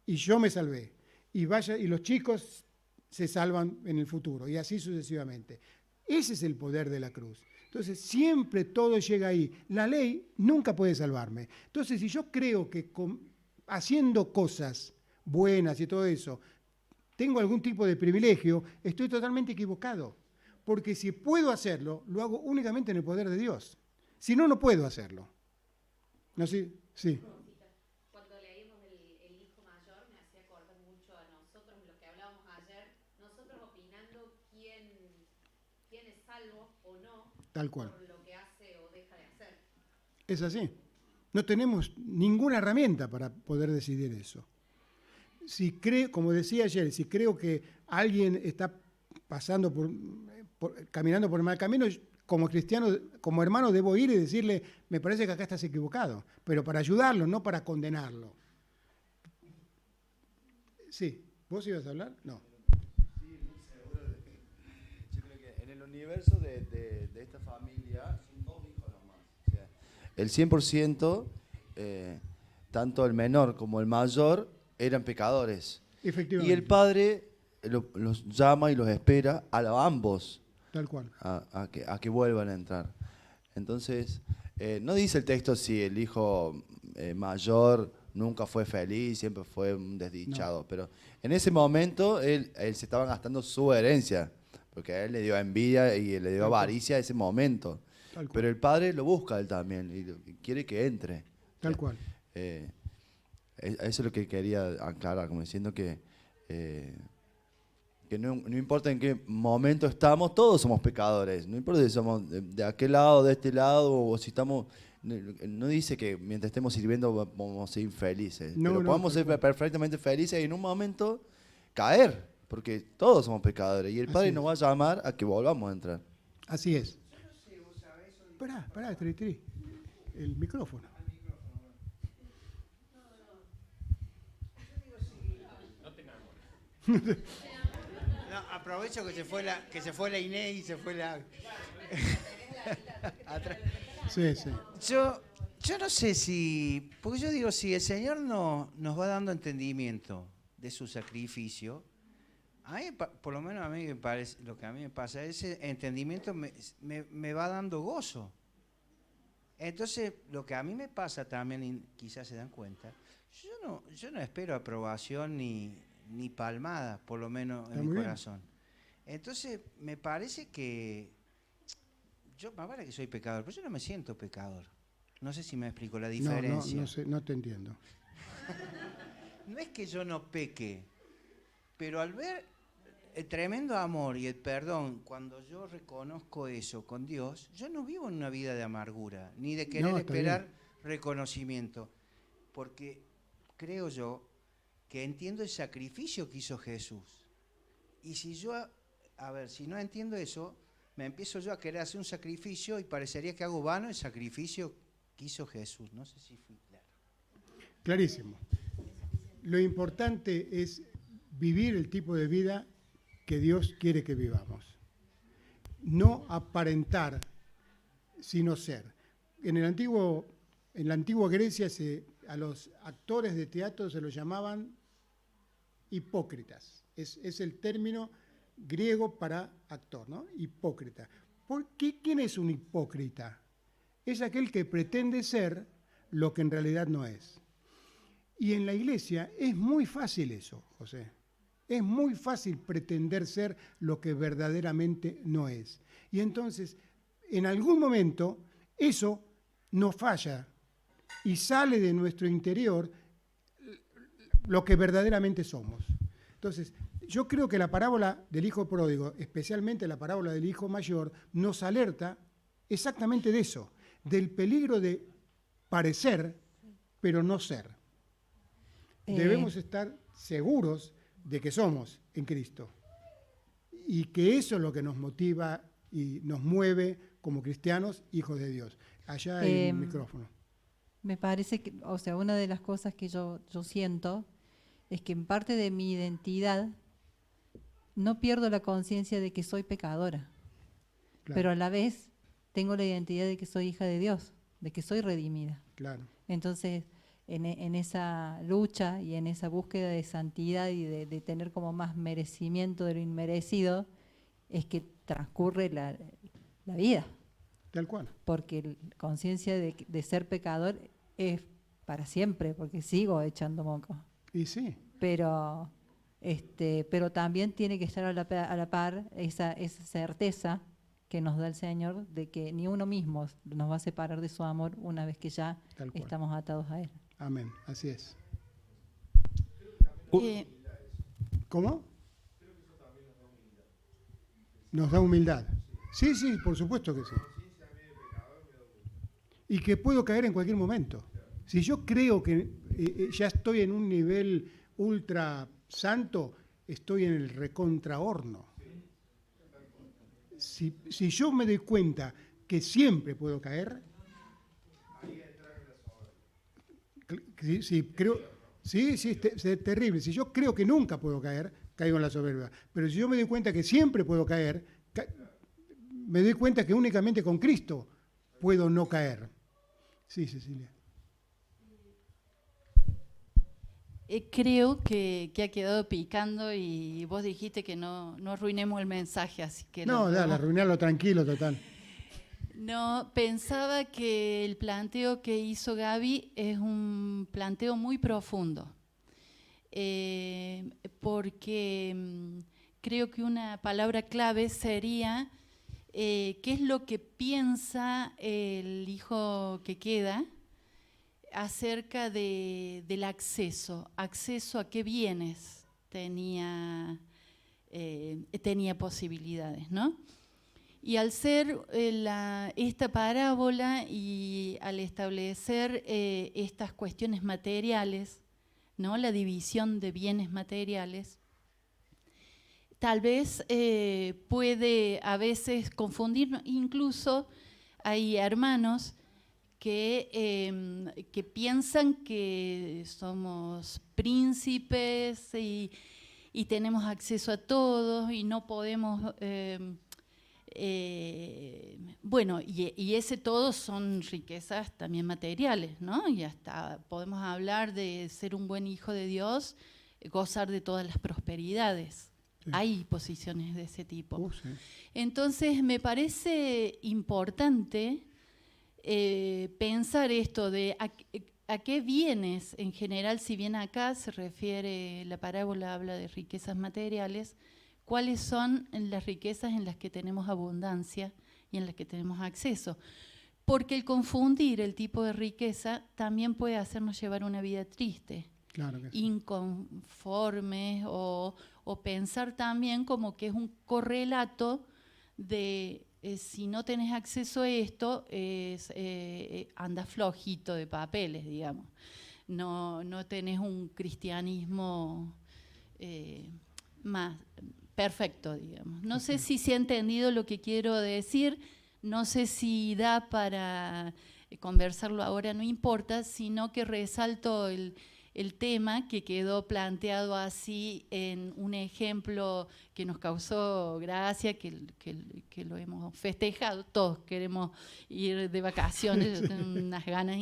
y yo me salvé, y los chicos se salvan en el futuro, y así sucesivamente. Ese es el poder de la cruz. Entonces, siempre todo llega ahí. La ley nunca puede salvarme. Entonces, si yo creo que haciendo cosas buenas y todo eso, tengo algún tipo de privilegio, estoy totalmente equivocado. Porque si puedo hacerlo, lo hago únicamente en el poder de Dios. Si no, no puedo hacerlo. ¿No? Sí. Sí. Cuando leímos el hijo mayor, me hacía acordar mucho a nosotros, lo que hablábamos ayer, nosotros opinando quién es salvo o no, Tal cual. por lo que hace o deja de hacer. Es así. No tenemos ninguna herramienta para poder decidir eso. Como decía ayer, si creo que alguien está pasando caminando por el mal camino, como cristiano, como hermano, debo ir y decirle, me parece que acá estás equivocado, pero para ayudarlo, no para condenarlo. Sí, ¿vos ibas a hablar? No. Sí, muy seguro. Yo creo que en el universo de esta familia son dos hijos nomás. O sea, el 100%, tanto el menor como el mayor, eran pecadores. Efectivamente. Y el padre los llama y los espera a ambos. Tal cual. A que vuelvan a entrar. Entonces, no dice el texto si el hijo mayor nunca fue feliz, siempre fue un desdichado, no. Pero en ese momento él se estaba gastando su herencia, porque a él le dio envidia y le dio avaricia a ese momento. Pero el padre lo busca él también y quiere que entre. Tal cual. Eso es lo que quería aclarar, como diciendo que no importa en qué momento estamos, todos somos pecadores. No importa si somos de aquel lado, de este lado, o si estamos no dice que mientras estemos sirviendo vamos a ser infelices. No, pero no, podemos tal ser cual. perfectamente felices y en un momento caer, porque todos somos pecadores y el Padre Así nos es. va a llamar a que volvamos a entrar. Así es. Pará, Tri, el micrófono. No, aprovecho que se fue la Inés y se fue la... Atrás. Sí, sí. Yo no sé si, porque yo digo, si el Señor nos va dando entendimiento de su sacrificio, a mí, por lo menos a mí me parece, lo que a mí me pasa, ese entendimiento me va dando gozo. Entonces, lo que a mí me pasa también, y quizás se dan cuenta, yo no espero aprobación ni palmada, por lo menos Está en mi muy bien. corazón. Entonces, me parece que yo, más vale que soy pecador, pero yo no me siento pecador. No sé si me explico la diferencia. No sé, no te entiendo. No es que yo no peque, pero al ver el tremendo amor y el perdón, cuando yo reconozco eso con Dios, yo no vivo en una vida de amargura, ni de querer No, está esperar reconocimiento, porque creo yo que entiendo el sacrificio que hizo Jesús. Y si yo, si no entiendo eso, me empiezo yo a querer hacer un sacrificio y parecería que hago vano el sacrificio que hizo Jesús. No sé si fui claro. Clarísimo. Lo importante es vivir el tipo de vida que Dios quiere que vivamos. No aparentar, sino ser. En la antigua Grecia a los actores de teatro se los llamaban hipócritas. Es el término griego para actor, ¿no? Hipócrita. ¿Quién es un hipócrita? Es aquel que pretende ser lo que en realidad no es. Y en la iglesia es muy fácil eso, José. Es muy fácil pretender ser lo que verdaderamente no es. Y entonces, en algún momento, eso nos falla y sale de nuestro interior lo que verdaderamente somos. Entonces, yo creo que la parábola del hijo pródigo, especialmente la parábola del hijo mayor, nos alerta exactamente de eso, del peligro de parecer, pero no ser. Debemos estar seguros de que somos en Cristo y que eso es lo que nos motiva y nos mueve como cristianos, hijos de Dios. Allá hay el micrófono. Me parece que, o sea, una de las cosas que yo siento es que en parte de mi identidad no pierdo la conciencia de que soy pecadora, Claro, pero a la vez tengo la identidad de que soy hija de Dios, de que soy redimida. claro. Entonces, en esa lucha y en esa búsqueda de santidad y de tener como más merecimiento de lo inmerecido, es que transcurre la vida. Tal cual. Porque la conciencia de ser pecador es para siempre, porque sigo echando moco. Y sí, Pero también tiene que estar a la par esa certeza que nos da el Señor de que ni uno mismo nos va a separar de su amor una vez que ya tal cual. estamos atados a Él. Amén, así es. Eh, ¿Cómo? Nos da humildad. Sí, sí, por supuesto que sí. Y que puedo caer en cualquier momento. Si yo creo que ya estoy en un nivel ultra santo, estoy en el recontrahorno. Si yo me doy cuenta que siempre puedo caer, es terrible. Si yo creo que nunca puedo caer, caigo en la soberbia. Pero si yo me doy cuenta que siempre puedo caer, me doy cuenta que únicamente con Cristo puedo no caer. Sí, Cecilia. Creo que ha quedado picando y vos dijiste que no arruinemos el mensaje, así que No, dale, arruinarlo tranquilo, total. No, pensaba que el planteo que hizo Gaby es un planteo muy profundo, porque creo que una palabra clave sería qué es lo que piensa el hijo que queda acerca del acceso a qué bienes tenía posibilidades, ¿no? Y al ser esta parábola y al establecer estas cuestiones materiales, ¿no? La división de bienes materiales, tal vez puede a veces confundir, incluso hay hermanos que piensan que somos príncipes y tenemos acceso a todos y no podemos... bueno, y ese todo son riquezas también materiales, ¿no? Y hasta podemos hablar de ser un buen hijo de Dios, gozar de todas las prosperidades. Sí. Hay posiciones de ese tipo. Sí. Entonces, me parece importante pensar esto de a qué bienes en general, si bien acá se refiere, la parábola habla de riquezas materiales, cuáles son las riquezas en las que tenemos abundancia y en las que tenemos acceso. Porque el confundir el tipo de riqueza también puede hacernos llevar una vida triste, Claro que sí. inconformes o pensar también como que es un correlato de si no tenés acceso a esto, andas flojito de papeles, digamos. No tenés un cristianismo más perfecto, digamos. No sé si se ha entendido lo que quiero decir, no sé si da para conversarlo ahora, no importa, sino que resalto el tema que quedó planteado así en un ejemplo que nos causó gracia, que lo hemos festejado, todos queremos ir de vacaciones, yo tengo unas ganas,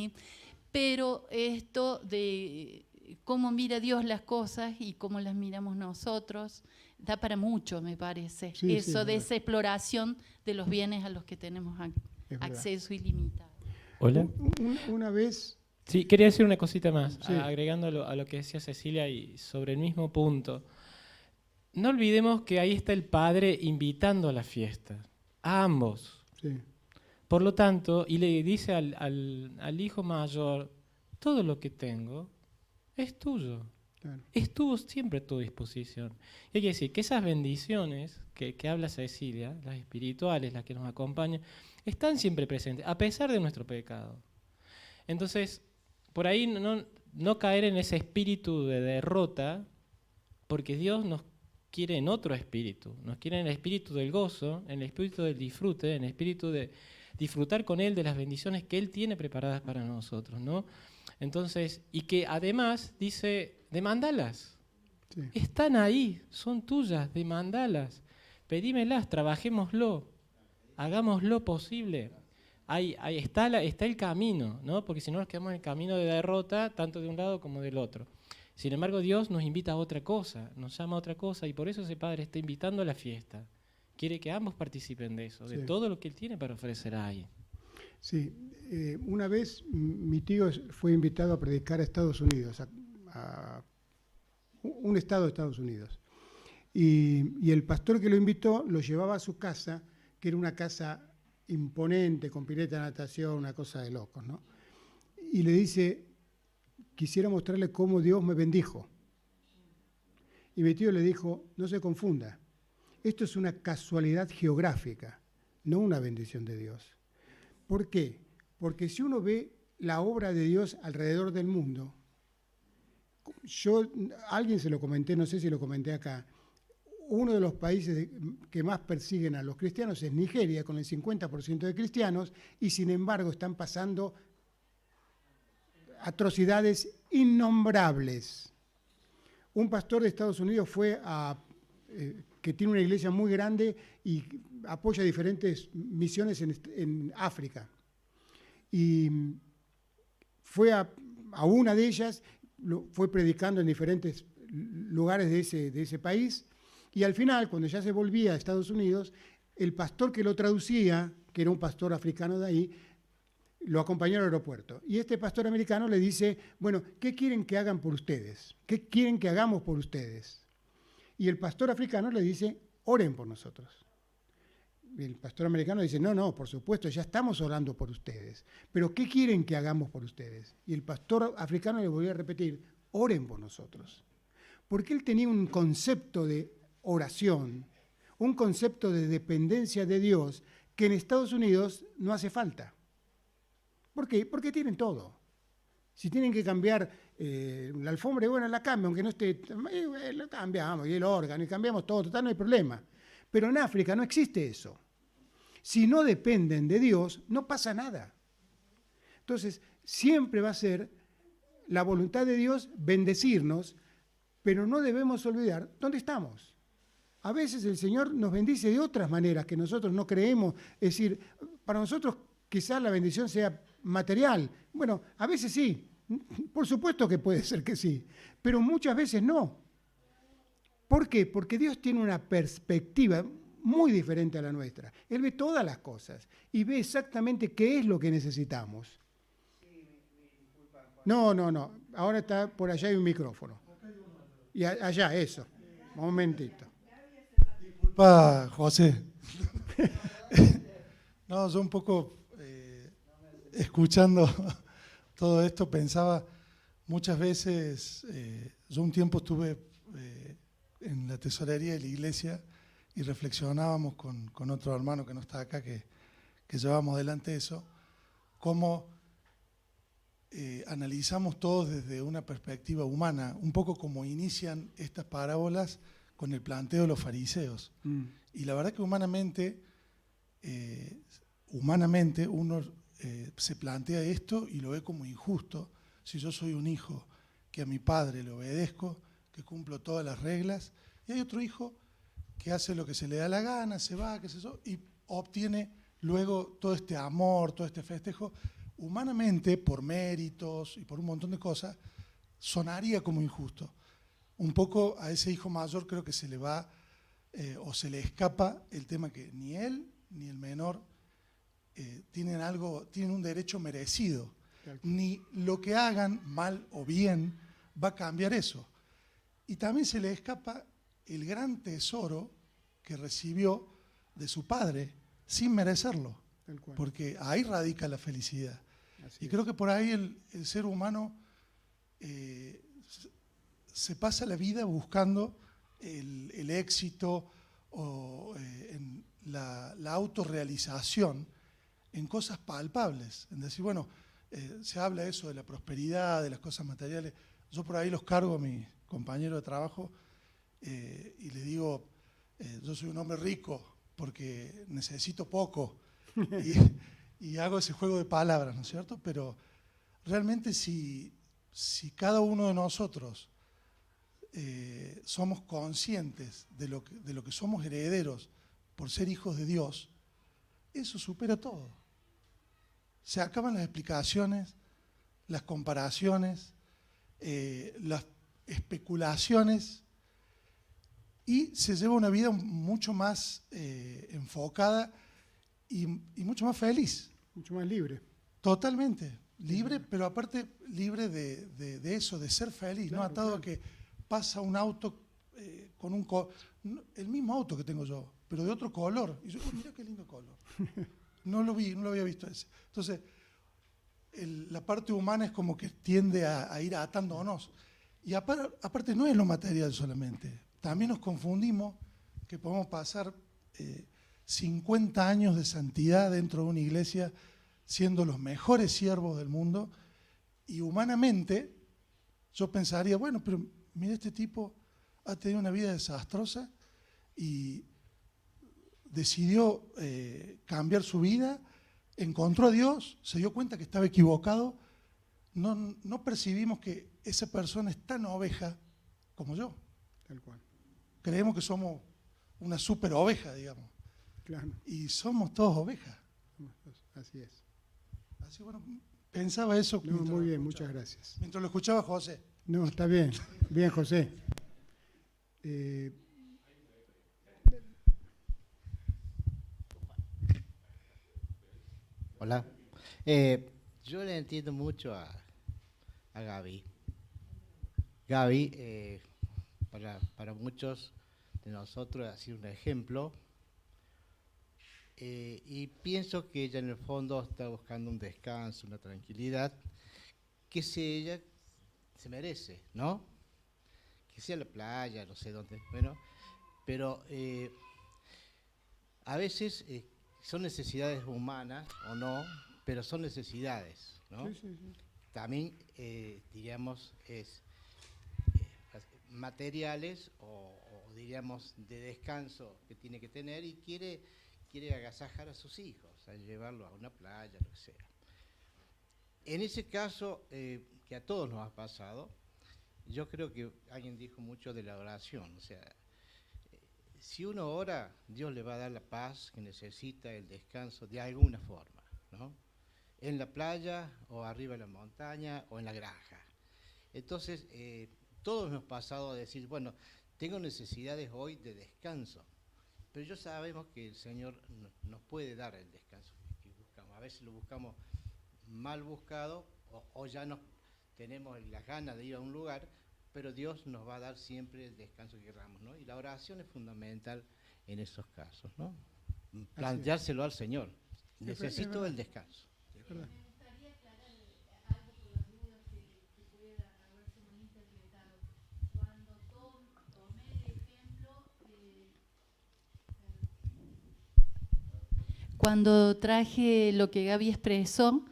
pero esto de cómo mira Dios las cosas y cómo las miramos nosotros, da para mucho, me parece, Sí, eso sí, de esa exploración de los bienes a los que tenemos acceso ilimitado. Hola. Una vez... Sí, quería decir una cosita más, Sí. agregando a lo que decía Cecilia y sobre el mismo punto. No olvidemos que ahí está el padre invitando a la fiesta, a ambos. Sí. Por lo tanto, y le dice al hijo mayor, todo lo que tengo es tuyo. Claro. Estuvo siempre a tu disposición. Y hay que decir que esas bendiciones que habla Cecilia, las espirituales, las que nos acompañan, están siempre presentes, a pesar de nuestro pecado. Entonces, por ahí no caer en ese espíritu de derrota, porque Dios nos quiere en otro espíritu, nos quiere en el espíritu del gozo, en el espíritu del disfrute, en el espíritu de disfrutar con Él de las bendiciones que Él tiene preparadas para nosotros, ¿no? Entonces, y que además dice, demandalas, Sí. están ahí, son tuyas, demandalas, pedímelas, trabajémoslo, hagámoslo posible. Ahí está el camino, ¿no? Porque si no nos quedamos en el camino de derrota, tanto de un lado como del otro. Sin embargo, Dios nos invita a otra cosa, nos llama a otra cosa, y por eso ese Padre está invitando a la fiesta. Quiere que ambos participen de eso, de Sí. todo lo que Él tiene para ofrecer ahí. Sí, una vez mi tío fue invitado a predicar a Estados Unidos, a un estado de Estados Unidos. Y el pastor que lo invitó lo llevaba a su casa, que era una casa imponente, con pileta de natación, una cosa de locos, ¿no? Y le dice, quisiera mostrarle cómo Dios me bendijo. Y mi tío le dijo, no se confunda, esto es una casualidad geográfica, no una bendición de Dios. ¿Por qué? Porque si uno ve la obra de Dios alrededor del mundo, alguien se lo comenté, no sé si lo comenté acá, uno de los países que más persiguen a los cristianos es Nigeria, con el 50% de cristianos, y sin embargo están pasando atrocidades innombrables. Un pastor de Estados Unidos que tiene una iglesia muy grande y apoya diferentes misiones en África. Y fue a una de ellas, fue predicando en diferentes lugares de ese país, y al final, cuando ya se volvía a Estados Unidos, el pastor que lo traducía, que era un pastor africano de ahí, lo acompañó al aeropuerto. Y este pastor americano le dice, bueno, ¿qué quieren que hagan por ustedes? ¿Qué quieren que hagamos por ustedes? Y el pastor africano le dice, oren por nosotros. Y el pastor americano dice, no, por supuesto, ya estamos orando por ustedes. Pero ¿qué quieren que hagamos por ustedes? Y el pastor africano le volvió a repetir, oren por nosotros. Porque él tenía un concepto de oración, un concepto de dependencia de Dios que en Estados Unidos no hace falta. ¿Por qué? Porque tienen todo. Si tienen que cambiar la alfombra, bueno, la cambian, aunque no esté, lo cambiamos, y el órgano, y cambiamos todo, total, no hay problema. Pero en África no existe eso. Si no dependen de Dios, no pasa nada. Entonces, siempre va a ser la voluntad de Dios bendecirnos, pero no debemos olvidar dónde estamos. A veces el Señor nos bendice de otras maneras que nosotros no creemos. Es decir, para nosotros quizás la bendición sea material. Bueno, a veces sí, por supuesto que puede ser que sí, pero muchas veces no. ¿Por qué? Porque Dios tiene una perspectiva muy diferente a la nuestra. Él ve todas las cosas y ve exactamente qué es lo que necesitamos. No. Ahora está por allá hay un micrófono. Y allá, eso. Un momentito. Disculpa, José. No, yo un poco escuchando todo esto pensaba muchas veces, yo un tiempo estuve en la tesorería de la iglesia y reflexionábamos con otro hermano que no está acá, que llevamos adelante eso, cómo analizamos todo desde una perspectiva humana, un poco como inician estas parábolas con el planteo de los fariseos. Y la verdad que humanamente uno se plantea esto y lo ve como injusto. Si yo soy un hijo que a mi padre le obedezco, que cumplo todas las reglas, y hay otro hijo que hace lo que se le da la gana, se va, qué sé yo, y obtiene luego todo este amor, todo este festejo, humanamente, por méritos y por un montón de cosas, sonaría como injusto. Un poco a ese hijo mayor creo que se le va o se le escapa el tema que ni él ni el menor tienen un derecho merecido. Ni lo que hagan, mal o bien, va a cambiar eso. Y también se le escapa el gran tesoro que recibió de su padre sin merecerlo, porque ahí radica la felicidad. Y creo que por ahí el ser humano se pasa la vida buscando el éxito o en la autorrealización en cosas palpables, en decir, bueno, se habla eso de la prosperidad, de las cosas materiales. Yo por ahí los cargo a mis compañeros de trabajo y les digo, yo soy un hombre rico porque necesito poco y hago ese juego de palabras, ¿no es cierto? Pero realmente si cada uno de nosotros somos conscientes de lo que somos herederos por ser hijos de Dios, eso supera todo. Se acaban las explicaciones, las comparaciones, las especulaciones y se lleva una vida mucho más enfocada y mucho más feliz. Mucho más libre. Totalmente, libre, pero aparte libre de eso, de ser feliz, claro, ¿no? Atado a que pasa un auto con el mismo auto que tengo yo, pero de otro color. Y yo, mira qué lindo color. No lo había visto ese. Entonces, la parte humana es como que tiende a ir atándonos. Y aparte no es lo material solamente. También nos confundimos que podemos pasar 50 años de santidad dentro de una iglesia siendo los mejores siervos del mundo y humanamente yo pensaría, bueno, pero mira, este tipo ha tenido una vida desastrosa y decidió cambiar su vida, encontró a Dios, se dio cuenta que estaba equivocado, no percibimos que esa persona es tan oveja como yo. Tal cual. Creemos que somos una super oveja, digamos. Claro. Y somos todos ovejas. Así es. Así bueno, pensaba eso. No, muy bien, muchas gracias. Mientras lo escuchaba José. No, está bien. Bien, José. Hola. Yo le entiendo mucho a Gaby. Gaby, para muchos de nosotros ha sido un ejemplo y pienso que ella en el fondo está buscando un descanso, una tranquilidad que ella se merece, ¿no? Que sea la playa, no sé dónde, bueno, pero a veces son necesidades humanas o no, pero son necesidades, ¿no? Sí, sí, sí. También, diríamos, es materiales o diríamos de descanso que tiene que tener y quiere agasajar a sus hijos, a llevarlos a una playa, lo que sea. En ese caso, que a todos nos ha pasado, yo creo que alguien dijo mucho de la oración, o sea, si uno ora, Dios le va a dar la paz que necesita, el descanso, de alguna forma, ¿no? En la playa, o arriba en la montaña, o en la granja. Entonces, todos hemos pasado a decir, bueno, tengo necesidades hoy de descanso, pero ya sabemos que el Señor nos puede dar el descanso que buscamos. A veces lo buscamos mal buscado, o ya tenemos las ganas de ir a un lugar, pero Dios nos va a dar siempre el descanso que queramos, ¿no? Y la oración es fundamental en esos casos, ¿no? Planteárselo al Señor. Necesito el descanso. Me gustaría aclarar algo por las dudas que pueda haberse malinterpretado. Cuando tomé el ejemplo, cuando traje lo que Gaby expresó,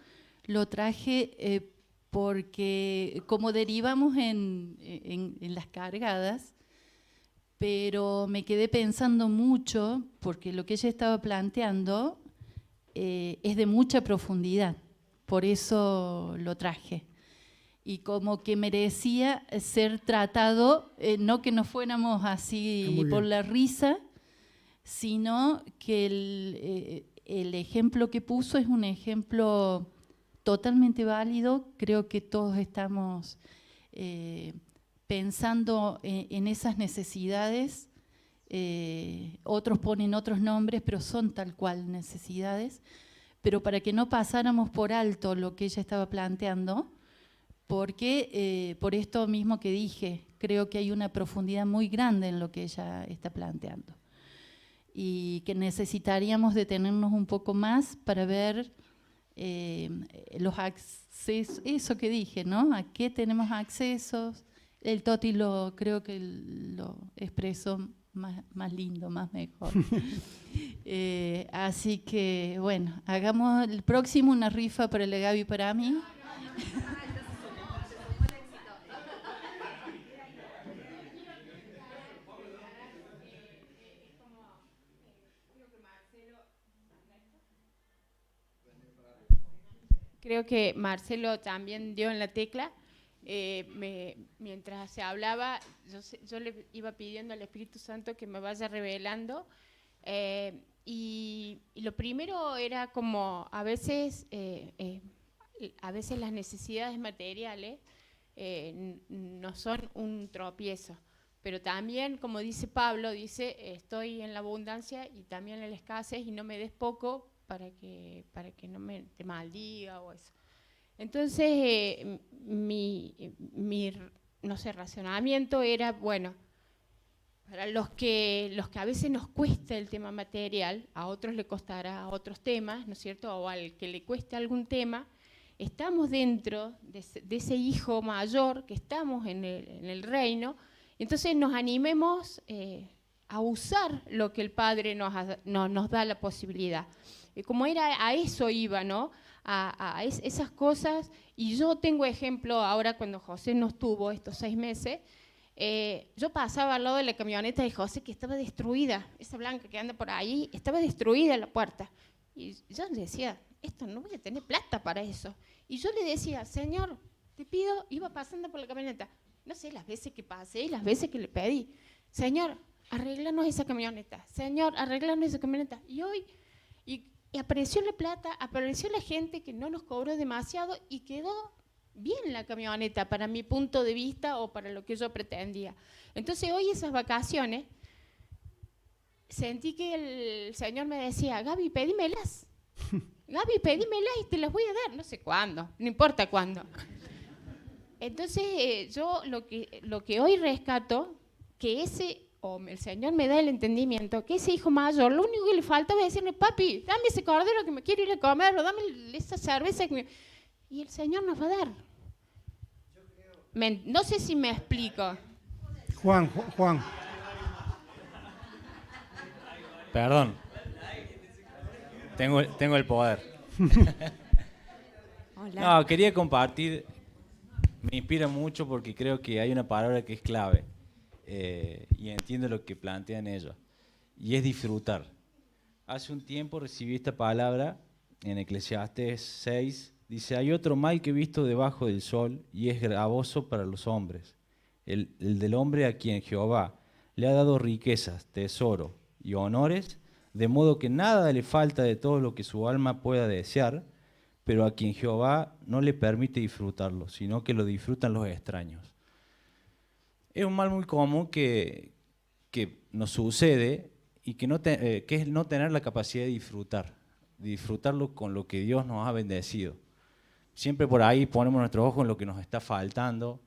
lo traje porque como derivamos en las cargadas, pero me quedé pensando mucho, porque lo que ella estaba planteando es de mucha profundidad, por eso lo traje. Y como que merecía ser tratado, no que nos fuéramos así por la risa, sino que el ejemplo que puso es un ejemplo totalmente válido. Creo que todos estamos pensando en esas necesidades. Otros ponen otros nombres, pero son tal cual necesidades. Pero para que no pasáramos por alto lo que ella estaba planteando, porque por esto mismo que dije, creo que hay una profundidad muy grande en lo que ella está planteando. Y que necesitaríamos detenernos un poco más para ver los accesos, eso que dije, ¿no? ¿A qué tenemos accesos? El Toti creo que lo expresó más lindo, más mejor. Así que, bueno, hagamos el próximo una rifa para la Gaby y para mí. Creo que Marcelo también dio en la tecla. Mientras se hablaba, yo le iba pidiendo al Espíritu Santo que me vaya revelando. Y lo primero era como a veces las necesidades materiales no son un tropiezo. Pero también, como dice Pablo, dice, estoy en la abundancia y también en la escasez y no me des poco para que no te maldiga o eso. Entonces, mi no sé, razonamiento era, bueno, para los que a veces nos cuesta el tema material, a otros le costará otros temas, ¿no es cierto? O al que le cueste algún tema, estamos dentro de ese hijo mayor que estamos en el reino. Entonces nos animemos a usar lo que el Padre nos da la posibilidad. Como era, a eso iba, ¿no? A esas cosas. Y yo tengo ejemplo ahora cuando José no estuvo estos 6 meses, yo pasaba al lado de la camioneta de José que estaba destruida, esa blanca que anda por ahí, estaba destruida la puerta. Y yo le decía, esto no voy a tener plata para eso. Y yo le decía, Señor, te pido, iba pasando por la camioneta, no sé las veces que pasé y las veces que le pedí, Señor, arréglanos esa camioneta, Señor, arréglanos esa camioneta. Y hoy, y apareció la plata, apareció la gente que no nos cobró demasiado y quedó bien la camioneta para mi punto de vista o para lo que yo pretendía. Entonces hoy esas vacaciones sentí que el Señor me decía, Gaby, pedímelas. Gaby, pedímelas y te las voy a dar. No sé cuándo, no importa cuándo. Entonces yo lo que hoy rescato, que el Señor me da el entendimiento, que ese hijo mayor, lo único que le faltaba es decirle, papi, dame ese cordero que me quiero ir a comer, o dame esa cerveza que y el Señor nos va a dar. No sé si me explico. Juan. Perdón. Tengo el poder. Hola. No, quería compartir, me inspira mucho porque creo que hay una palabra que es clave y entiendo lo que plantean ellos, y es disfrutar. Hace un tiempo recibí esta palabra en Eclesiastés 6, dice, hay otro mal que he visto debajo del sol y es gravoso para los hombres, el del hombre a quien Jehová le ha dado riquezas, tesoro y honores, de modo que nada le falta de todo lo que su alma pueda desear, pero a quien Jehová no le permite disfrutarlo, sino que lo disfrutan los extraños. Es un mal muy común que nos sucede y que es no tener la capacidad de disfrutarlo con lo que Dios nos ha bendecido. Siempre por ahí ponemos nuestros ojos en lo que nos está faltando,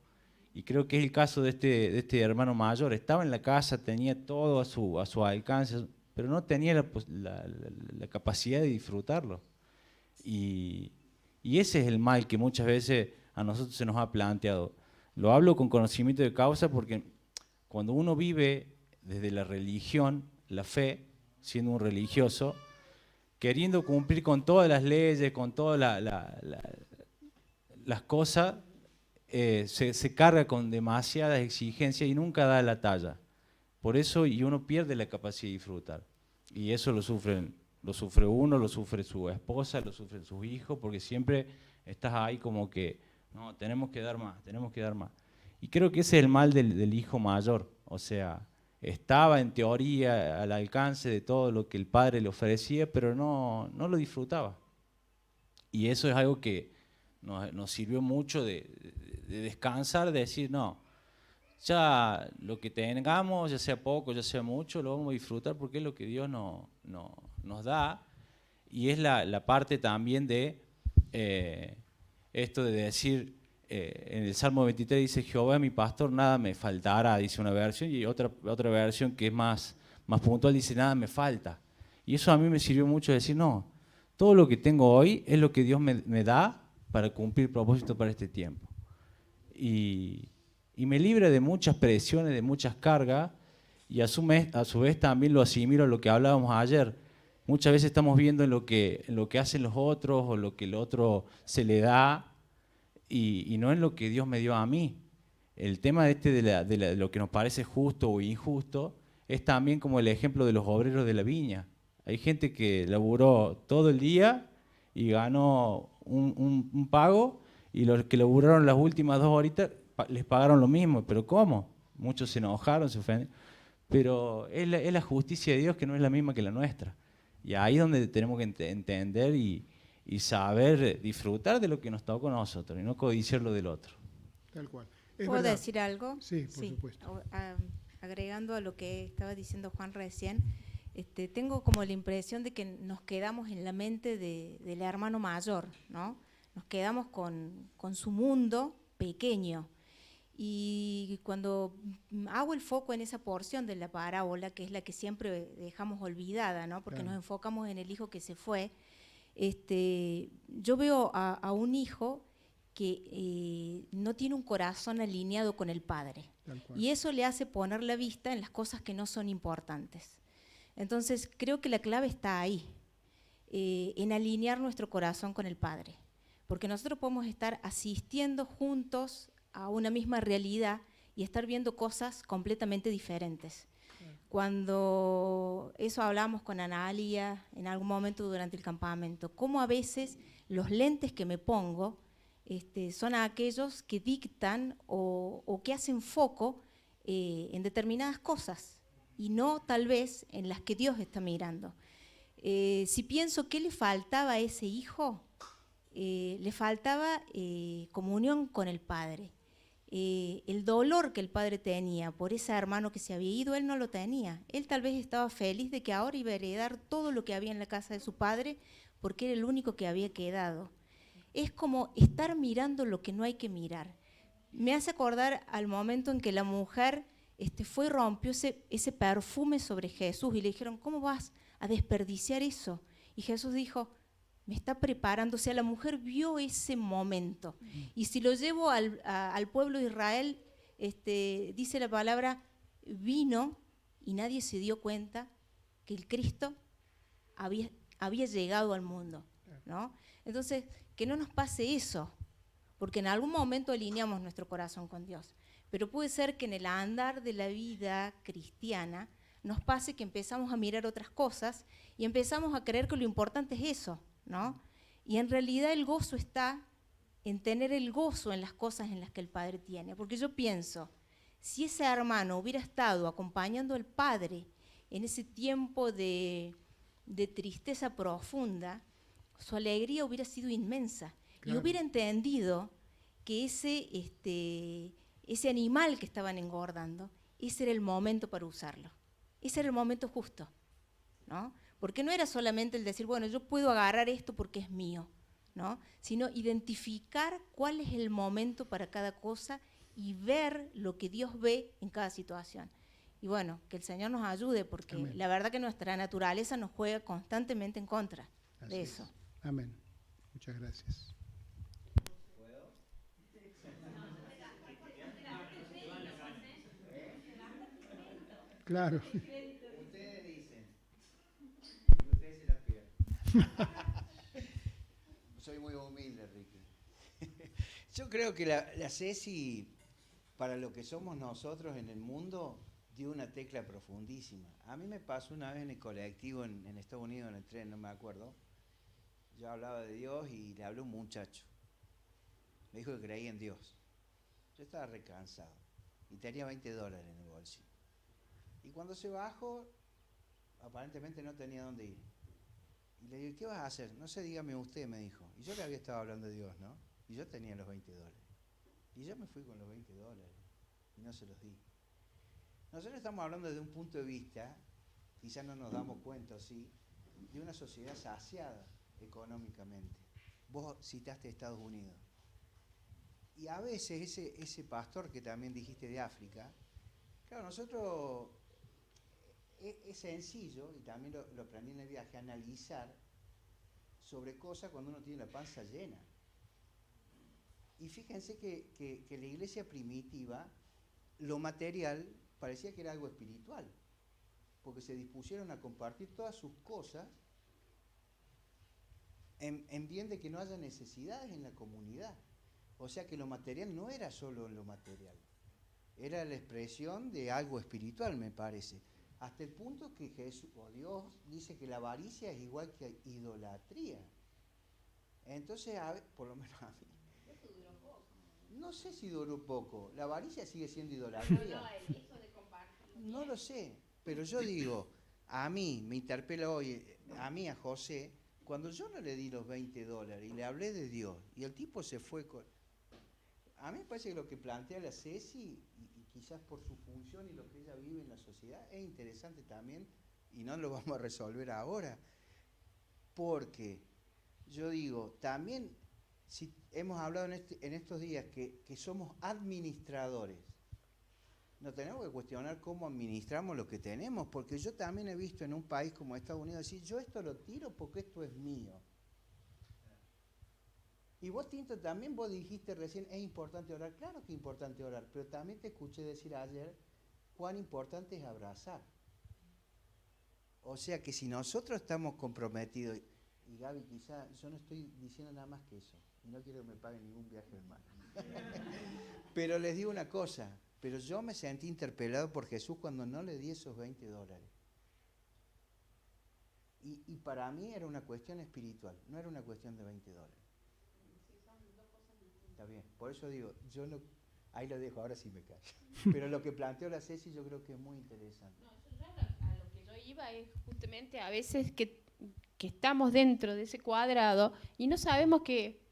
y creo que es el caso de este hermano mayor. Estaba en la casa, tenía todo a su alcance, pero no tenía la capacidad de disfrutarlo. Y ese es el mal que muchas veces a nosotros se nos ha planteado. Lo hablo con conocimiento de causa porque cuando uno vive desde la religión, la fe, siendo un religioso, queriendo cumplir con todas las leyes, con todas las cosas, se carga con demasiadas exigencias y nunca da la talla. Por eso y uno pierde la capacidad de disfrutar. Y eso lo sufre uno, lo sufre su esposa, lo sufren sus hijos, porque siempre estás ahí como que, no, tenemos que dar más, tenemos que dar más. Y creo que ese es el mal del hijo mayor. O sea, estaba en teoría al alcance de todo lo que el padre le ofrecía, pero no lo disfrutaba. Y eso es algo que nos sirvió mucho de descansar, de decir, no, ya lo que tengamos, ya sea poco, ya sea mucho, lo vamos a disfrutar porque es lo que Dios nos da. Y es la parte también de esto de decir, en el Salmo 23 dice, Jehová es mi pastor, nada me faltará, dice una versión, y otra versión que es más puntual dice, nada me falta. Y eso a mí me sirvió mucho de decir, no, todo lo que tengo hoy es lo que Dios me da para cumplir propósito para este tiempo. Y me libra de muchas presiones, de muchas cargas, y a su vez también lo asimilo a lo que hablábamos ayer. Muchas veces estamos viendo en lo que hacen los otros o lo que el otro se le da y no en lo que Dios me dio a mí. El tema de lo que nos parece justo o injusto es también como el ejemplo de los obreros de la viña. Hay gente que laburó todo el día y ganó un pago, y los que laburaron las últimas 2 horitas les pagaron lo mismo. ¿Pero cómo? Muchos se enojaron, se ofendieron. Pero es la justicia de Dios, que no es la misma que la nuestra. Y ahí es donde tenemos que entender y saber disfrutar de lo que nos tocó a nosotros y no codiciar lo del otro. Tal cual. ¿Puedo decir algo? Sí, por supuesto. Agregando a lo que estaba diciendo Juan recién, tengo como la impresión de que nos quedamos en la mente del hermano mayor, ¿no? Nos quedamos con su mundo pequeño. Y cuando hago el foco en esa porción de la parábola, que es la que siempre dejamos olvidada, ¿no? Porque nos enfocamos en el hijo que se fue, yo veo a un hijo que no tiene un corazón alineado con el padre. Y eso le hace poner la vista en las cosas que no son importantes. Entonces creo que la clave está ahí, en alinear nuestro corazón con el Padre. Porque nosotros podemos estar asistiendo juntos a una misma realidad y estar viendo cosas completamente diferentes. Cuando eso hablamos con Analia en algún momento durante el campamento, cómo a veces los lentes que me pongo son aquellos que dictan o que hacen foco en determinadas cosas y no tal vez en las que Dios está mirando. Si pienso qué le faltaba a ese hijo, le faltaba comunión con el Padre. El dolor que el padre tenía por ese hermano que se había ido, él no lo tenía. Él tal vez estaba feliz de que ahora iba a heredar todo lo que había en la casa de su padre porque era el único que había quedado. Es como estar mirando lo que no hay que mirar. Me hace acordar al momento en que la mujer fue y rompió ese perfume sobre Jesús y le dijeron, ¿cómo vas a desperdiciar eso? Y Jesús dijo, me está preparando. O sea, la mujer vio ese momento. Y si lo llevo al pueblo de Israel, dice la palabra, vino y nadie se dio cuenta que el Cristo había llegado al mundo, ¿no? Entonces, que no nos pase eso, porque en algún momento alineamos nuestro corazón con Dios. Pero puede ser que en el andar de la vida cristiana nos pase que empezamos a mirar otras cosas y empezamos a creer que lo importante es eso, ¿no? Y en realidad el gozo está en tener el gozo en las cosas en las que el Padre tiene. Porque yo pienso, si ese hermano hubiera estado acompañando al Padre en ese tiempo de tristeza profunda, su alegría hubiera sido inmensa. Claro. Y hubiera entendido que ese animal que estaban engordando, ese era el momento para usarlo. Ese era el momento justo, ¿no? Porque no era solamente el decir, bueno, yo puedo agarrar esto porque es mío, ¿no? Sino identificar cuál es el momento para cada cosa y ver lo que Dios ve en cada situación. Y bueno, que el Señor nos ayude, porque Amén. la verdad que nuestra naturaleza nos juega constantemente en contra Así de es. eso. Amén. Muchas gracias. Claro. Ustedes dicen, y ustedes se la pierden. Soy muy humilde, Ricky. Yo creo que la Ceci, para lo que somos nosotros en el mundo, dio una tecla profundísima. A mí me pasó una vez en el colectivo en Estados Unidos, en el tren, no me acuerdo. Yo hablaba de Dios y le habló un muchacho. Me dijo que creía en Dios. Yo estaba recansado y tenía $20 en el bolsillo. Y cuando se bajó, aparentemente no tenía dónde ir. Y le digo, ¿qué vas a hacer? No sé, dígame usted, me dijo. Y yo le había estado hablando de Dios, ¿no? Y yo tenía los $20. Y yo me fui con los $20 y no se los di. Nosotros estamos hablando desde un punto de vista, quizás no nos damos cuenta, sí, de una sociedad saciada económicamente. Vos citaste Estados Unidos. Y a veces ese pastor que también dijiste de África, claro, nosotros es sencillo, y también lo aprendí en el viaje, analizar sobre cosas cuando uno tiene la panza llena. Y fíjense que la iglesia primitiva, lo material parecía que era algo espiritual, porque se dispusieron a compartir todas sus cosas en bien de que no haya necesidades en la comunidad. O sea que lo material no era solo lo material, era la expresión de algo espiritual, me parece. Hasta el punto que Jesús o Dios dice que la avaricia es igual que idolatría. Entonces, por lo menos a mí, no sé si duró poco. La avaricia sigue siendo idolatría. No lo sé, pero yo digo, a mí me interpela hoy, a mí, a José, cuando yo no le di los $20 y le hablé de Dios y el tipo se fue con... A mí me parece que lo que plantea la Ceci, y quizás por su función y lo que ella vive en la sociedad, es interesante también, y no lo vamos a resolver ahora, porque yo digo, también si hemos hablado en estos días que somos administradores, nos tenemos que cuestionar cómo administramos lo que tenemos, porque yo también he visto en un país como Estados Unidos decir, yo esto lo tiro porque esto es mío. Y vos, Tinto, también vos dijiste recién, es importante orar. Claro que es importante orar, pero también te escuché decir ayer cuán importante es abrazar. O sea que si nosotros estamos comprometidos, y Gaby, quizá yo no estoy diciendo nada más que eso, y no quiero que me paguen ningún viaje al mar. Pero les digo una cosa, pero yo me sentí interpelado por Jesús cuando no le di esos $20. Y para mí era una cuestión espiritual, no era una cuestión de $20. Está bien, por eso digo, yo no, ahí lo dejo, ahora sí me callo. Pero lo que planteó la Ceci yo creo que es muy interesante. No, yo a lo que yo iba es justamente a veces que estamos dentro de ese cuadrado y no sabemos que,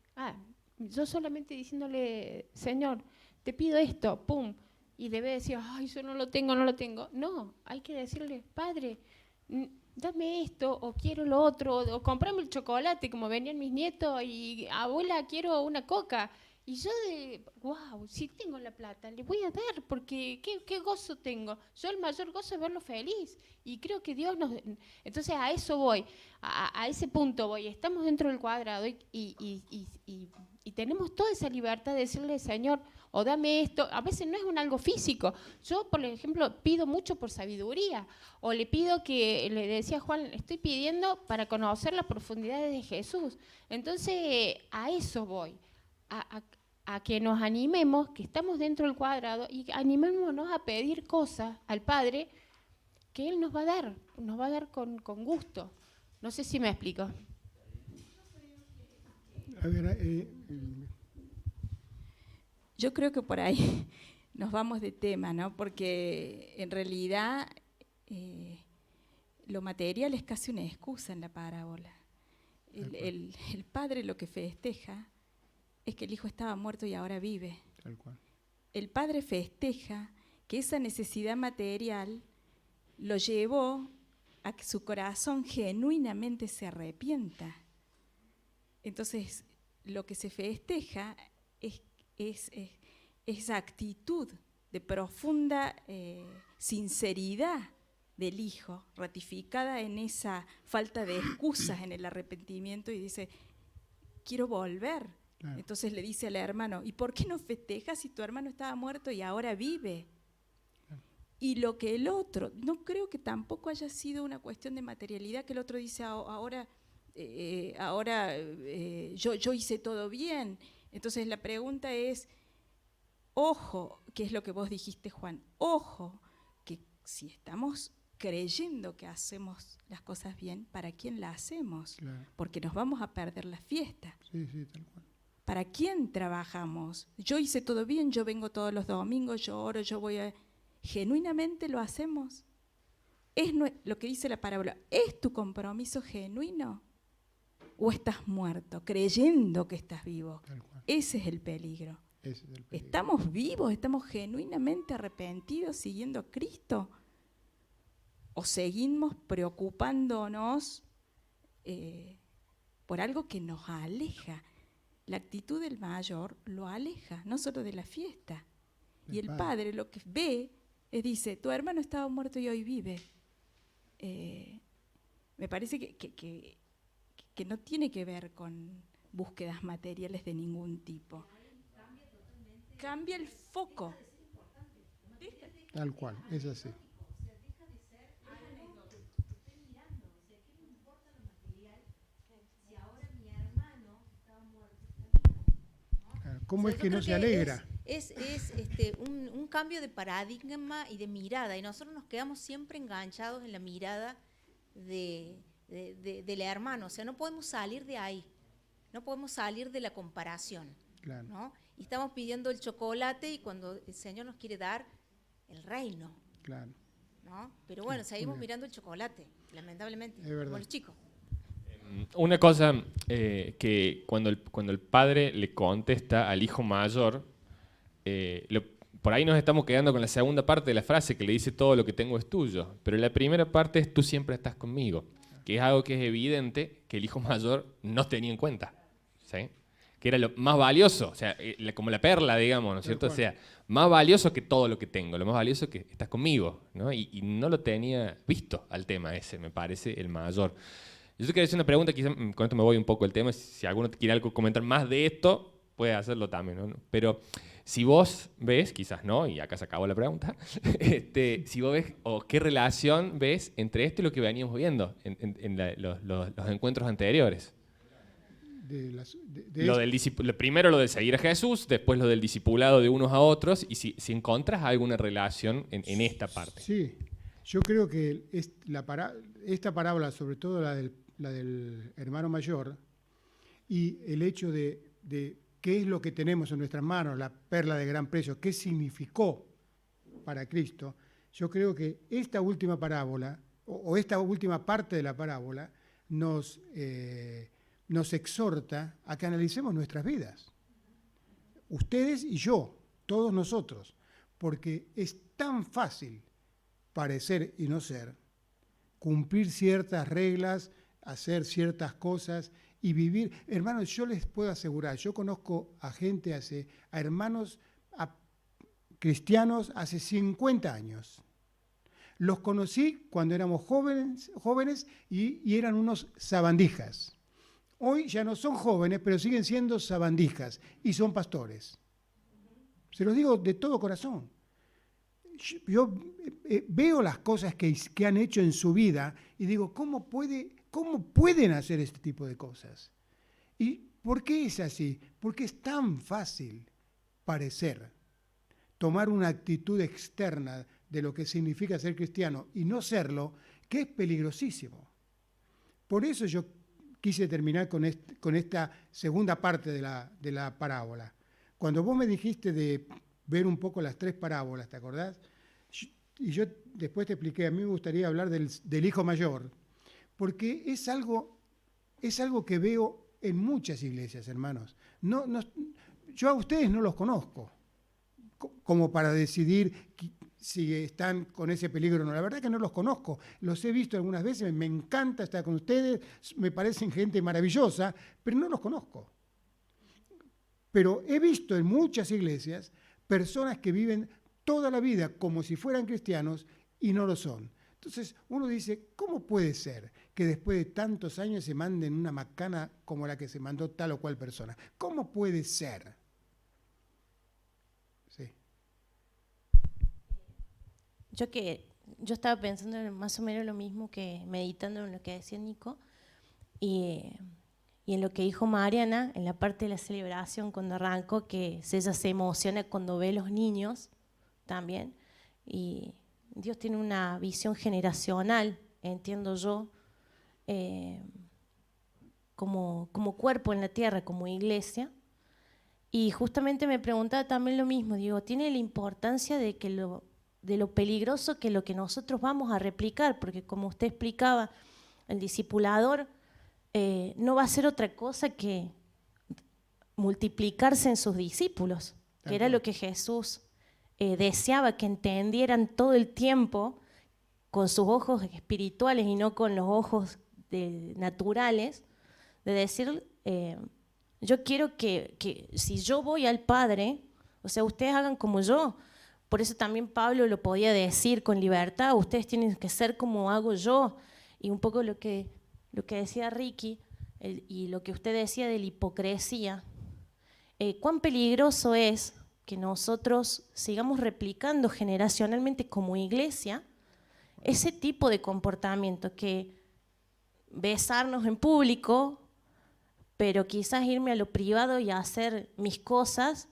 yo solamente diciéndole, Señor, te pido esto, pum, y debe decir, ay, yo no lo tengo, no lo tengo. No, hay que decirle, Padre, dame esto, o quiero lo otro, o comprame el chocolate, como venían mis nietos, y abuela, quiero una coca. Y yo wow, si tengo la plata, le voy a dar, porque qué gozo tengo. Yo el mayor gozo es verlo feliz. Y creo que Dios nos... Entonces a eso voy, a ese punto voy. Estamos dentro del cuadrado y tenemos toda esa libertad de decirle, Señor, o dame esto. A veces no es algo físico. Yo, por ejemplo, pido mucho por sabiduría. O le pido le decía a Juan, estoy pidiendo para conocer las profundidades de Jesús. Entonces a eso voy. A que nos animemos, que estamos dentro del cuadrado, y animémonos a pedir cosas al Padre que Él nos va a dar con gusto. No sé si me explico. A ver, yo creo que por ahí nos vamos de tema, ¿no? Porque en realidad lo material es casi una excusa en la parábola. El Padre lo que festeja es que el Hijo estaba muerto y ahora vive. Tal cual. El Padre festeja que esa necesidad material lo llevó a que su corazón genuinamente se arrepienta. Entonces, lo que se festeja es esa actitud de profunda sinceridad del Hijo, ratificada en esa falta de excusas en el arrepentimiento, y dice, quiero volver. Claro. Entonces le dice al hermano, ¿y por qué no festejas si tu hermano estaba muerto y ahora vive? Claro. Y lo que el otro, no creo que tampoco haya sido una cuestión de materialidad, que el otro dice, ahora yo hice todo bien. Entonces la pregunta es, ojo, que es lo que vos dijiste, Juan, ojo, que si estamos creyendo que hacemos las cosas bien, ¿para quién la hacemos? Claro. Porque nos vamos a perder la fiesta. Sí, tal cual. ¿Para quién trabajamos? Yo hice todo bien, yo vengo todos los domingos, yo oro, yo voy a... ¿Genuinamente lo hacemos? Es lo que dice la parábola, ¿es tu compromiso genuino? ¿O estás muerto, creyendo que estás vivo? Ese es el peligro. ¿Estamos vivos? ¿Estamos genuinamente arrepentidos siguiendo a Cristo? ¿O seguimos preocupándonos por algo que nos aleja? La actitud del mayor lo aleja, no solo de la fiesta. Y el padre lo que ve es, dice, tu hermano estaba muerto y hoy vive. Me parece que no tiene que ver con búsquedas materiales de ningún tipo. Cambia el foco. Tal cual, es así. ¿Cómo es que no se alegra? Es un cambio de paradigma y de mirada, y nosotros nos quedamos siempre enganchados en la mirada del hermano, o sea, no podemos salir de ahí, no podemos salir de la comparación, claro. ¿No? Y estamos pidiendo el chocolate y cuando el Señor nos quiere dar el reino, claro. ¿No? Pero bueno, seguimos mirando el chocolate, lamentablemente, como los chicos. Una cosa que cuando el padre le contesta al hijo mayor, por ahí nos estamos quedando con la segunda parte de la frase que le dice todo lo que tengo es tuyo, pero la primera parte es tú siempre estás conmigo, que es algo que es evidente que el hijo mayor no tenía en cuenta, ¿sí? Que era lo más valioso, o sea, como la perla, digamos, ¿no es cierto? O sea, más valioso que todo lo que tengo, lo más valioso que estás conmigo, ¿no? Y no lo tenía visto al tema ese, me parece, el mayor. Yo quería hacer una pregunta, quizás con esto me voy un poco del tema, si alguno quiere algo comentar más de esto, puede hacerlo también, ¿no? Pero si vos ves, quizás no, y acá se acabó la pregunta, si vos ves, o qué relación ves entre esto y lo que veníamos viendo en los encuentros anteriores. Primero lo de seguir a Jesús, después lo del discipulado de unos a otros, y si encontrás alguna relación en esta parte. Sí, yo creo que esta parábola, sobre todo la del hermano mayor, y el hecho de qué es lo que tenemos en nuestras manos, la perla de gran precio, qué significó para Cristo, yo creo que esta última parábola, o esta última parte de la parábola, nos exhorta a que analicemos nuestras vidas. Ustedes y yo, todos nosotros, porque es tan fácil parecer y no ser, cumplir ciertas reglas, hacer ciertas cosas y vivir. Hermanos, yo les puedo asegurar, yo conozco a gente, a hermanos cristianos hace 50 años. Los conocí cuando éramos jóvenes y eran unos sabandijas. Hoy ya no son jóvenes, pero siguen siendo sabandijas y son pastores. Se los digo de todo corazón. Yo veo las cosas que han hecho en su vida y digo, ¿cómo pueden hacer este tipo de cosas? ¿Y por qué es así? Porque es tan fácil parecer, tomar una actitud externa de lo que significa ser cristiano y no serlo, que es peligrosísimo. Por eso yo quise terminar con esta segunda parte de la parábola. Cuando vos me dijiste de ver un poco las 3 parábolas, ¿te acordás? Y yo después te expliqué, a mí me gustaría hablar del hijo mayor, porque es algo que veo en muchas iglesias, hermanos. Yo a ustedes no los conozco como para decidir si están con ese peligro o no. La verdad que no los conozco, los he visto algunas veces, me encanta estar con ustedes, me parecen gente maravillosa, pero no los conozco. Pero he visto en muchas iglesias personas que viven toda la vida como si fueran cristianos y no lo son. Entonces uno dice, ¿cómo puede ser que después de tantos años se manden una macana como la que se mandó tal o cual persona? ¿Cómo puede ser? Sí. Yo estaba pensando en más o menos lo mismo, que meditando en lo que decía Nico y en lo que dijo Mariana en la parte de la celebración cuando arrancó, que ella se emociona cuando ve a los niños también, y Dios tiene una visión generacional, entiendo yo, como cuerpo en la tierra, como iglesia. Y justamente me preguntaba también lo mismo, digo, tiene la importancia de lo peligroso que lo que nosotros vamos a replicar, porque como usted explicaba, el discipulador no va a hacer otra cosa que multiplicarse en sus discípulos, que era lo que Jesús deseaba que entendieran todo el tiempo con sus ojos espirituales y no con los ojos naturales, de decir, yo quiero que si yo voy al Padre, o sea, ustedes hagan como yo. Por eso también Pablo lo podía decir con libertad, ustedes tienen que ser como hago yo. Y un poco lo que decía Ricky y lo que usted decía de la hipocresía, cuán peligroso es que nosotros sigamos replicando generacionalmente como iglesia ese tipo de comportamiento, que besarnos en público, pero quizás irme a lo privado y hacer mis cosas,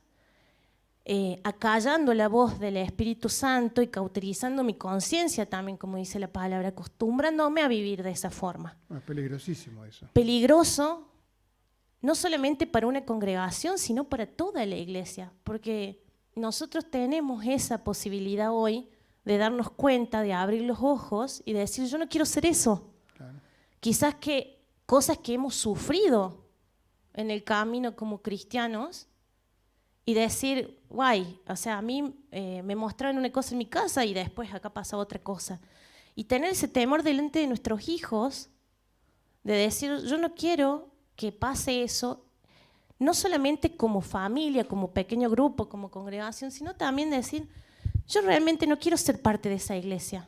acallando la voz del Espíritu Santo y cauterizando mi conciencia también, como dice la palabra, acostumbrándome a vivir de esa forma. Es peligrosísimo eso. Peligroso, no solamente para una congregación, sino para toda la iglesia, porque nosotros tenemos esa posibilidad hoy de darnos cuenta, de abrir los ojos y de decir, yo no quiero ser eso. Claro. Quizás que cosas que hemos sufrido en el camino como cristianos, y decir, guay, o sea, a mí me mostraron una cosa en mi casa y después acá pasa otra cosa. Y tener ese temor delante de nuestros hijos, de decir, yo no quiero que pase eso, no solamente como familia, como pequeño grupo, como congregación, sino también decir, yo realmente no quiero ser parte de esa iglesia.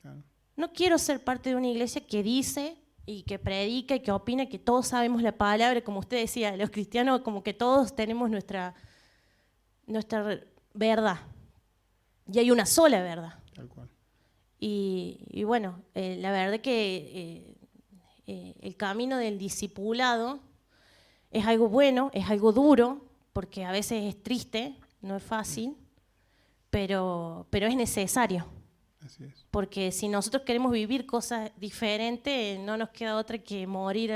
Claro. No quiero ser parte de una iglesia que dice y que predica y que opina que todos sabemos la palabra, como usted decía, los cristianos como que todos tenemos nuestra verdad. Y hay una sola verdad. Tal cual. Y bueno, la verdad que el camino del discipulado es algo bueno, es algo duro, porque a veces es triste, no es fácil, pero es necesario. Así es. Porque si nosotros queremos vivir cosas diferentes, no nos queda otra que morir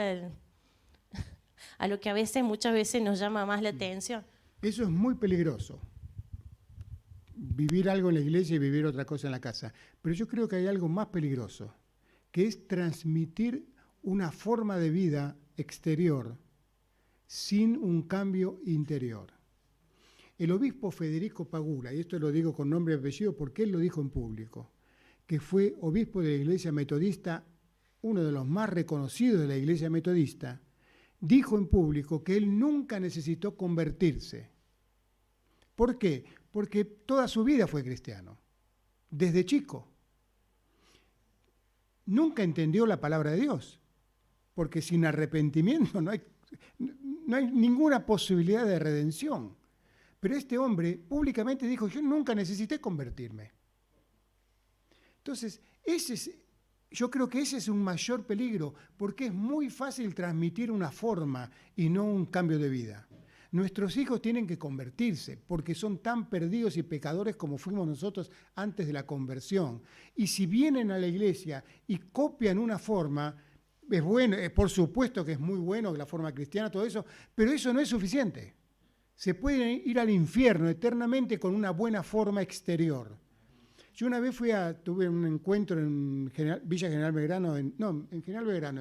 a lo que muchas veces nos llama más la atención. Eso es muy peligroso, vivir algo en la iglesia y vivir otra cosa en la casa. Pero yo creo que hay algo más peligroso, que es transmitir una forma de vida exterior sin un cambio interior. El obispo Federico Pagula, y esto lo digo con nombre y apellido porque él lo dijo en público, que fue obispo de la Iglesia Metodista, uno de los más reconocidos de la Iglesia Metodista, dijo en público que él nunca necesitó convertirse. ¿Por qué? Porque toda su vida fue cristiano, desde chico. Nunca entendió la palabra de Dios, porque sin arrepentimiento no hay ninguna posibilidad de redención. Pero este hombre públicamente dijo, yo nunca necesité convertirme. Entonces, yo creo que ese es un mayor peligro, porque es muy fácil transmitir una forma y no un cambio de vida. Nuestros hijos tienen que convertirse, porque son tan perdidos y pecadores como fuimos nosotros antes de la conversión. Y si vienen a la iglesia y copian una forma, es bueno, por supuesto que es muy bueno la forma cristiana, todo eso, pero eso no es suficiente. Se puede ir al infierno eternamente con una buena forma exterior. Yo una vez tuve un encuentro en Villa General Belgrano, en General Belgrano,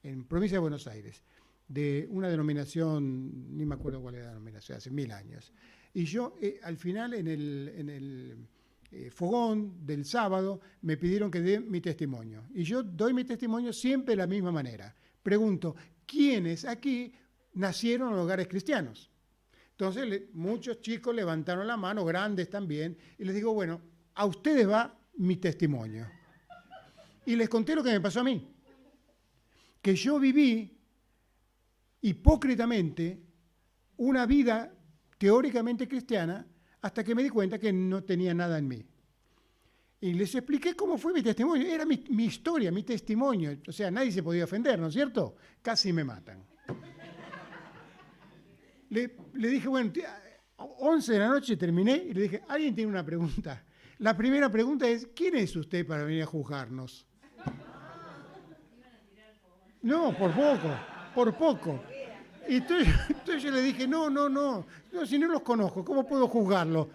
en provincia de Buenos Aires, de una denominación, ni me acuerdo cuál era la denominación, hace 1000 años. Y yo, al final, en el fogón del sábado, me pidieron que dé mi testimonio. Y yo doy mi testimonio siempre de la misma manera. Pregunto, ¿quiénes aquí nacieron en hogares cristianos? Entonces, muchos chicos levantaron la mano, grandes también, y les digo, bueno, a ustedes va mi testimonio. Y les conté lo que me pasó a mí. Que yo viví hipócritamente una vida teóricamente cristiana hasta que me di cuenta que no tenía nada en mí. Y les expliqué cómo fue mi testimonio. Era mi historia, mi testimonio. O sea, nadie se podía ofender, ¿no es cierto? Casi me matan. Le dije, bueno, 11 de la noche terminé y le dije, ¿alguien tiene una pregunta? La primera pregunta es, ¿quién es usted para venir a juzgarnos? No, por poco. Y entonces yo le dije, no, si no los conozco, ¿cómo puedo juzgarlo?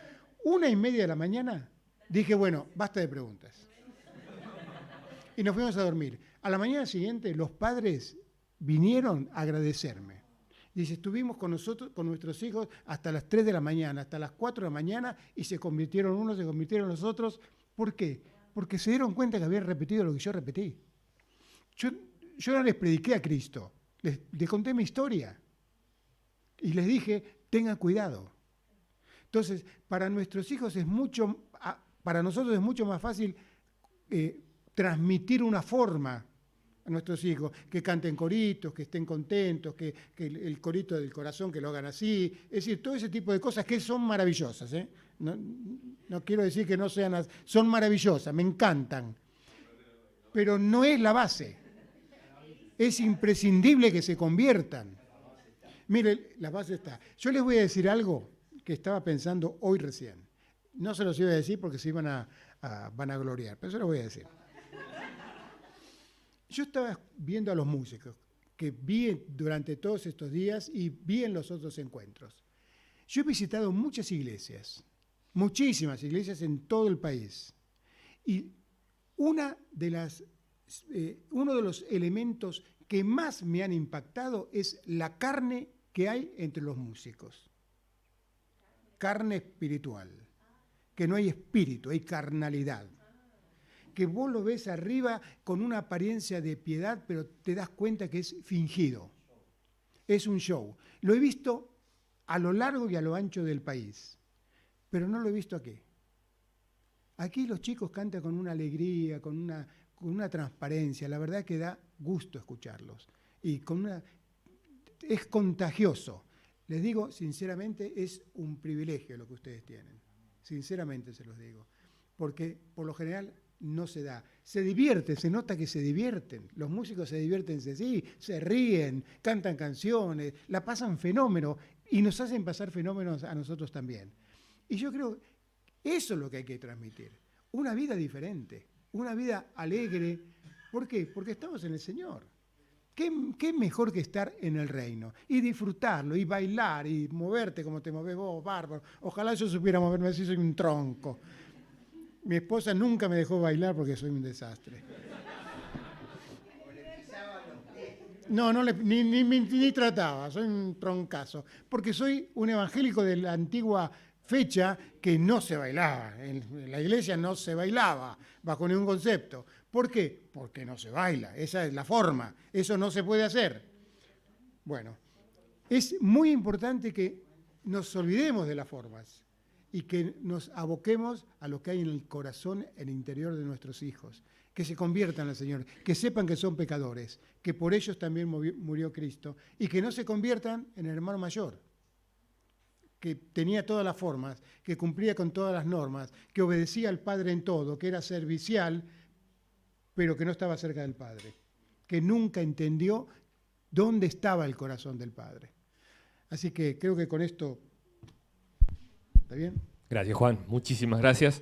1:30 de la mañana, dije, bueno, basta de preguntas. Y nos fuimos a dormir. A la mañana siguiente, los padres vinieron a agradecerme. Dice, estuvimos con nuestros hijos hasta las 3 de la mañana, hasta las 4 de la mañana, y se convirtieron unos, se convirtieron los otros. ¿Por qué? Porque se dieron cuenta que habían repetido lo que yo repetí. Yo no les prediqué a Cristo, les conté mi historia. Y les dije, tengan cuidado. Entonces, para nuestros hijos para nosotros es mucho más fácil transmitir una forma a nuestros hijos, que canten coritos, que estén contentos, que el corito del corazón que lo hagan así, es decir, todo ese tipo de cosas que son maravillosas. No quiero decir que no sean, son maravillosas, me encantan, pero no es la base. Es imprescindible que se conviertan. Mire, la base está. Yo les voy a decir algo que estaba pensando hoy recién. No se los iba a decir porque se iban a vanagloriar, pero se los voy a decir. Yo estaba viendo a los músicos, que vi durante todos estos días y vi en los otros encuentros. Yo he visitado muchas iglesias, muchísimas iglesias en todo el país. Y uno de los elementos que más me han impactado es la carne que hay entre los músicos. Carne espiritual, que no hay espíritu, hay carnalidad. Que vos lo ves arriba con una apariencia de piedad, pero te das cuenta que es fingido. Es un show. Lo he visto a lo largo y a lo ancho del país, pero no lo he visto aquí. Aquí los chicos cantan con una alegría, con una transparencia. La verdad que da gusto escucharlos. Y es contagioso. Les digo, sinceramente, es un privilegio lo que ustedes tienen. Sinceramente se los digo. Porque, por lo general, no se da. Se divierten, se nota que se divierten. Los músicos se divierten, sí, se ríen, cantan canciones, la pasan fenómeno y nos hacen pasar fenómenos a nosotros también. Y yo creo que eso es lo que hay que transmitir. Una vida diferente, una vida alegre. ¿Por qué? Porque estamos en el Señor. ¿Qué mejor que estar en el reino? Y disfrutarlo, y bailar, y moverte como te movés vos, bárbaro. Ojalá yo supiera moverme así, soy un tronco. Mi esposa nunca me dejó bailar porque soy un desastre. No, ni trataba, soy un troncazo. Porque soy un evangélico de la antigua fecha que no se bailaba. En la iglesia no se bailaba bajo ningún concepto. ¿Por qué? Porque no se baila, esa es la forma, eso no se puede hacer. Bueno, es muy importante que nos olvidemos de las formas y que nos aboquemos a lo que hay en el corazón, en el interior de nuestros hijos, que se conviertan al Señor, que sepan que son pecadores, que por ellos también murió Cristo, y que no se conviertan en el hermano mayor, que tenía todas las formas, que cumplía con todas las normas, que obedecía al Padre en todo, que era servicial, pero que no estaba cerca del Padre, que nunca entendió dónde estaba el corazón del Padre. Así que creo que con esto... ¿Está bien? Gracias, Juan. Muchísimas gracias.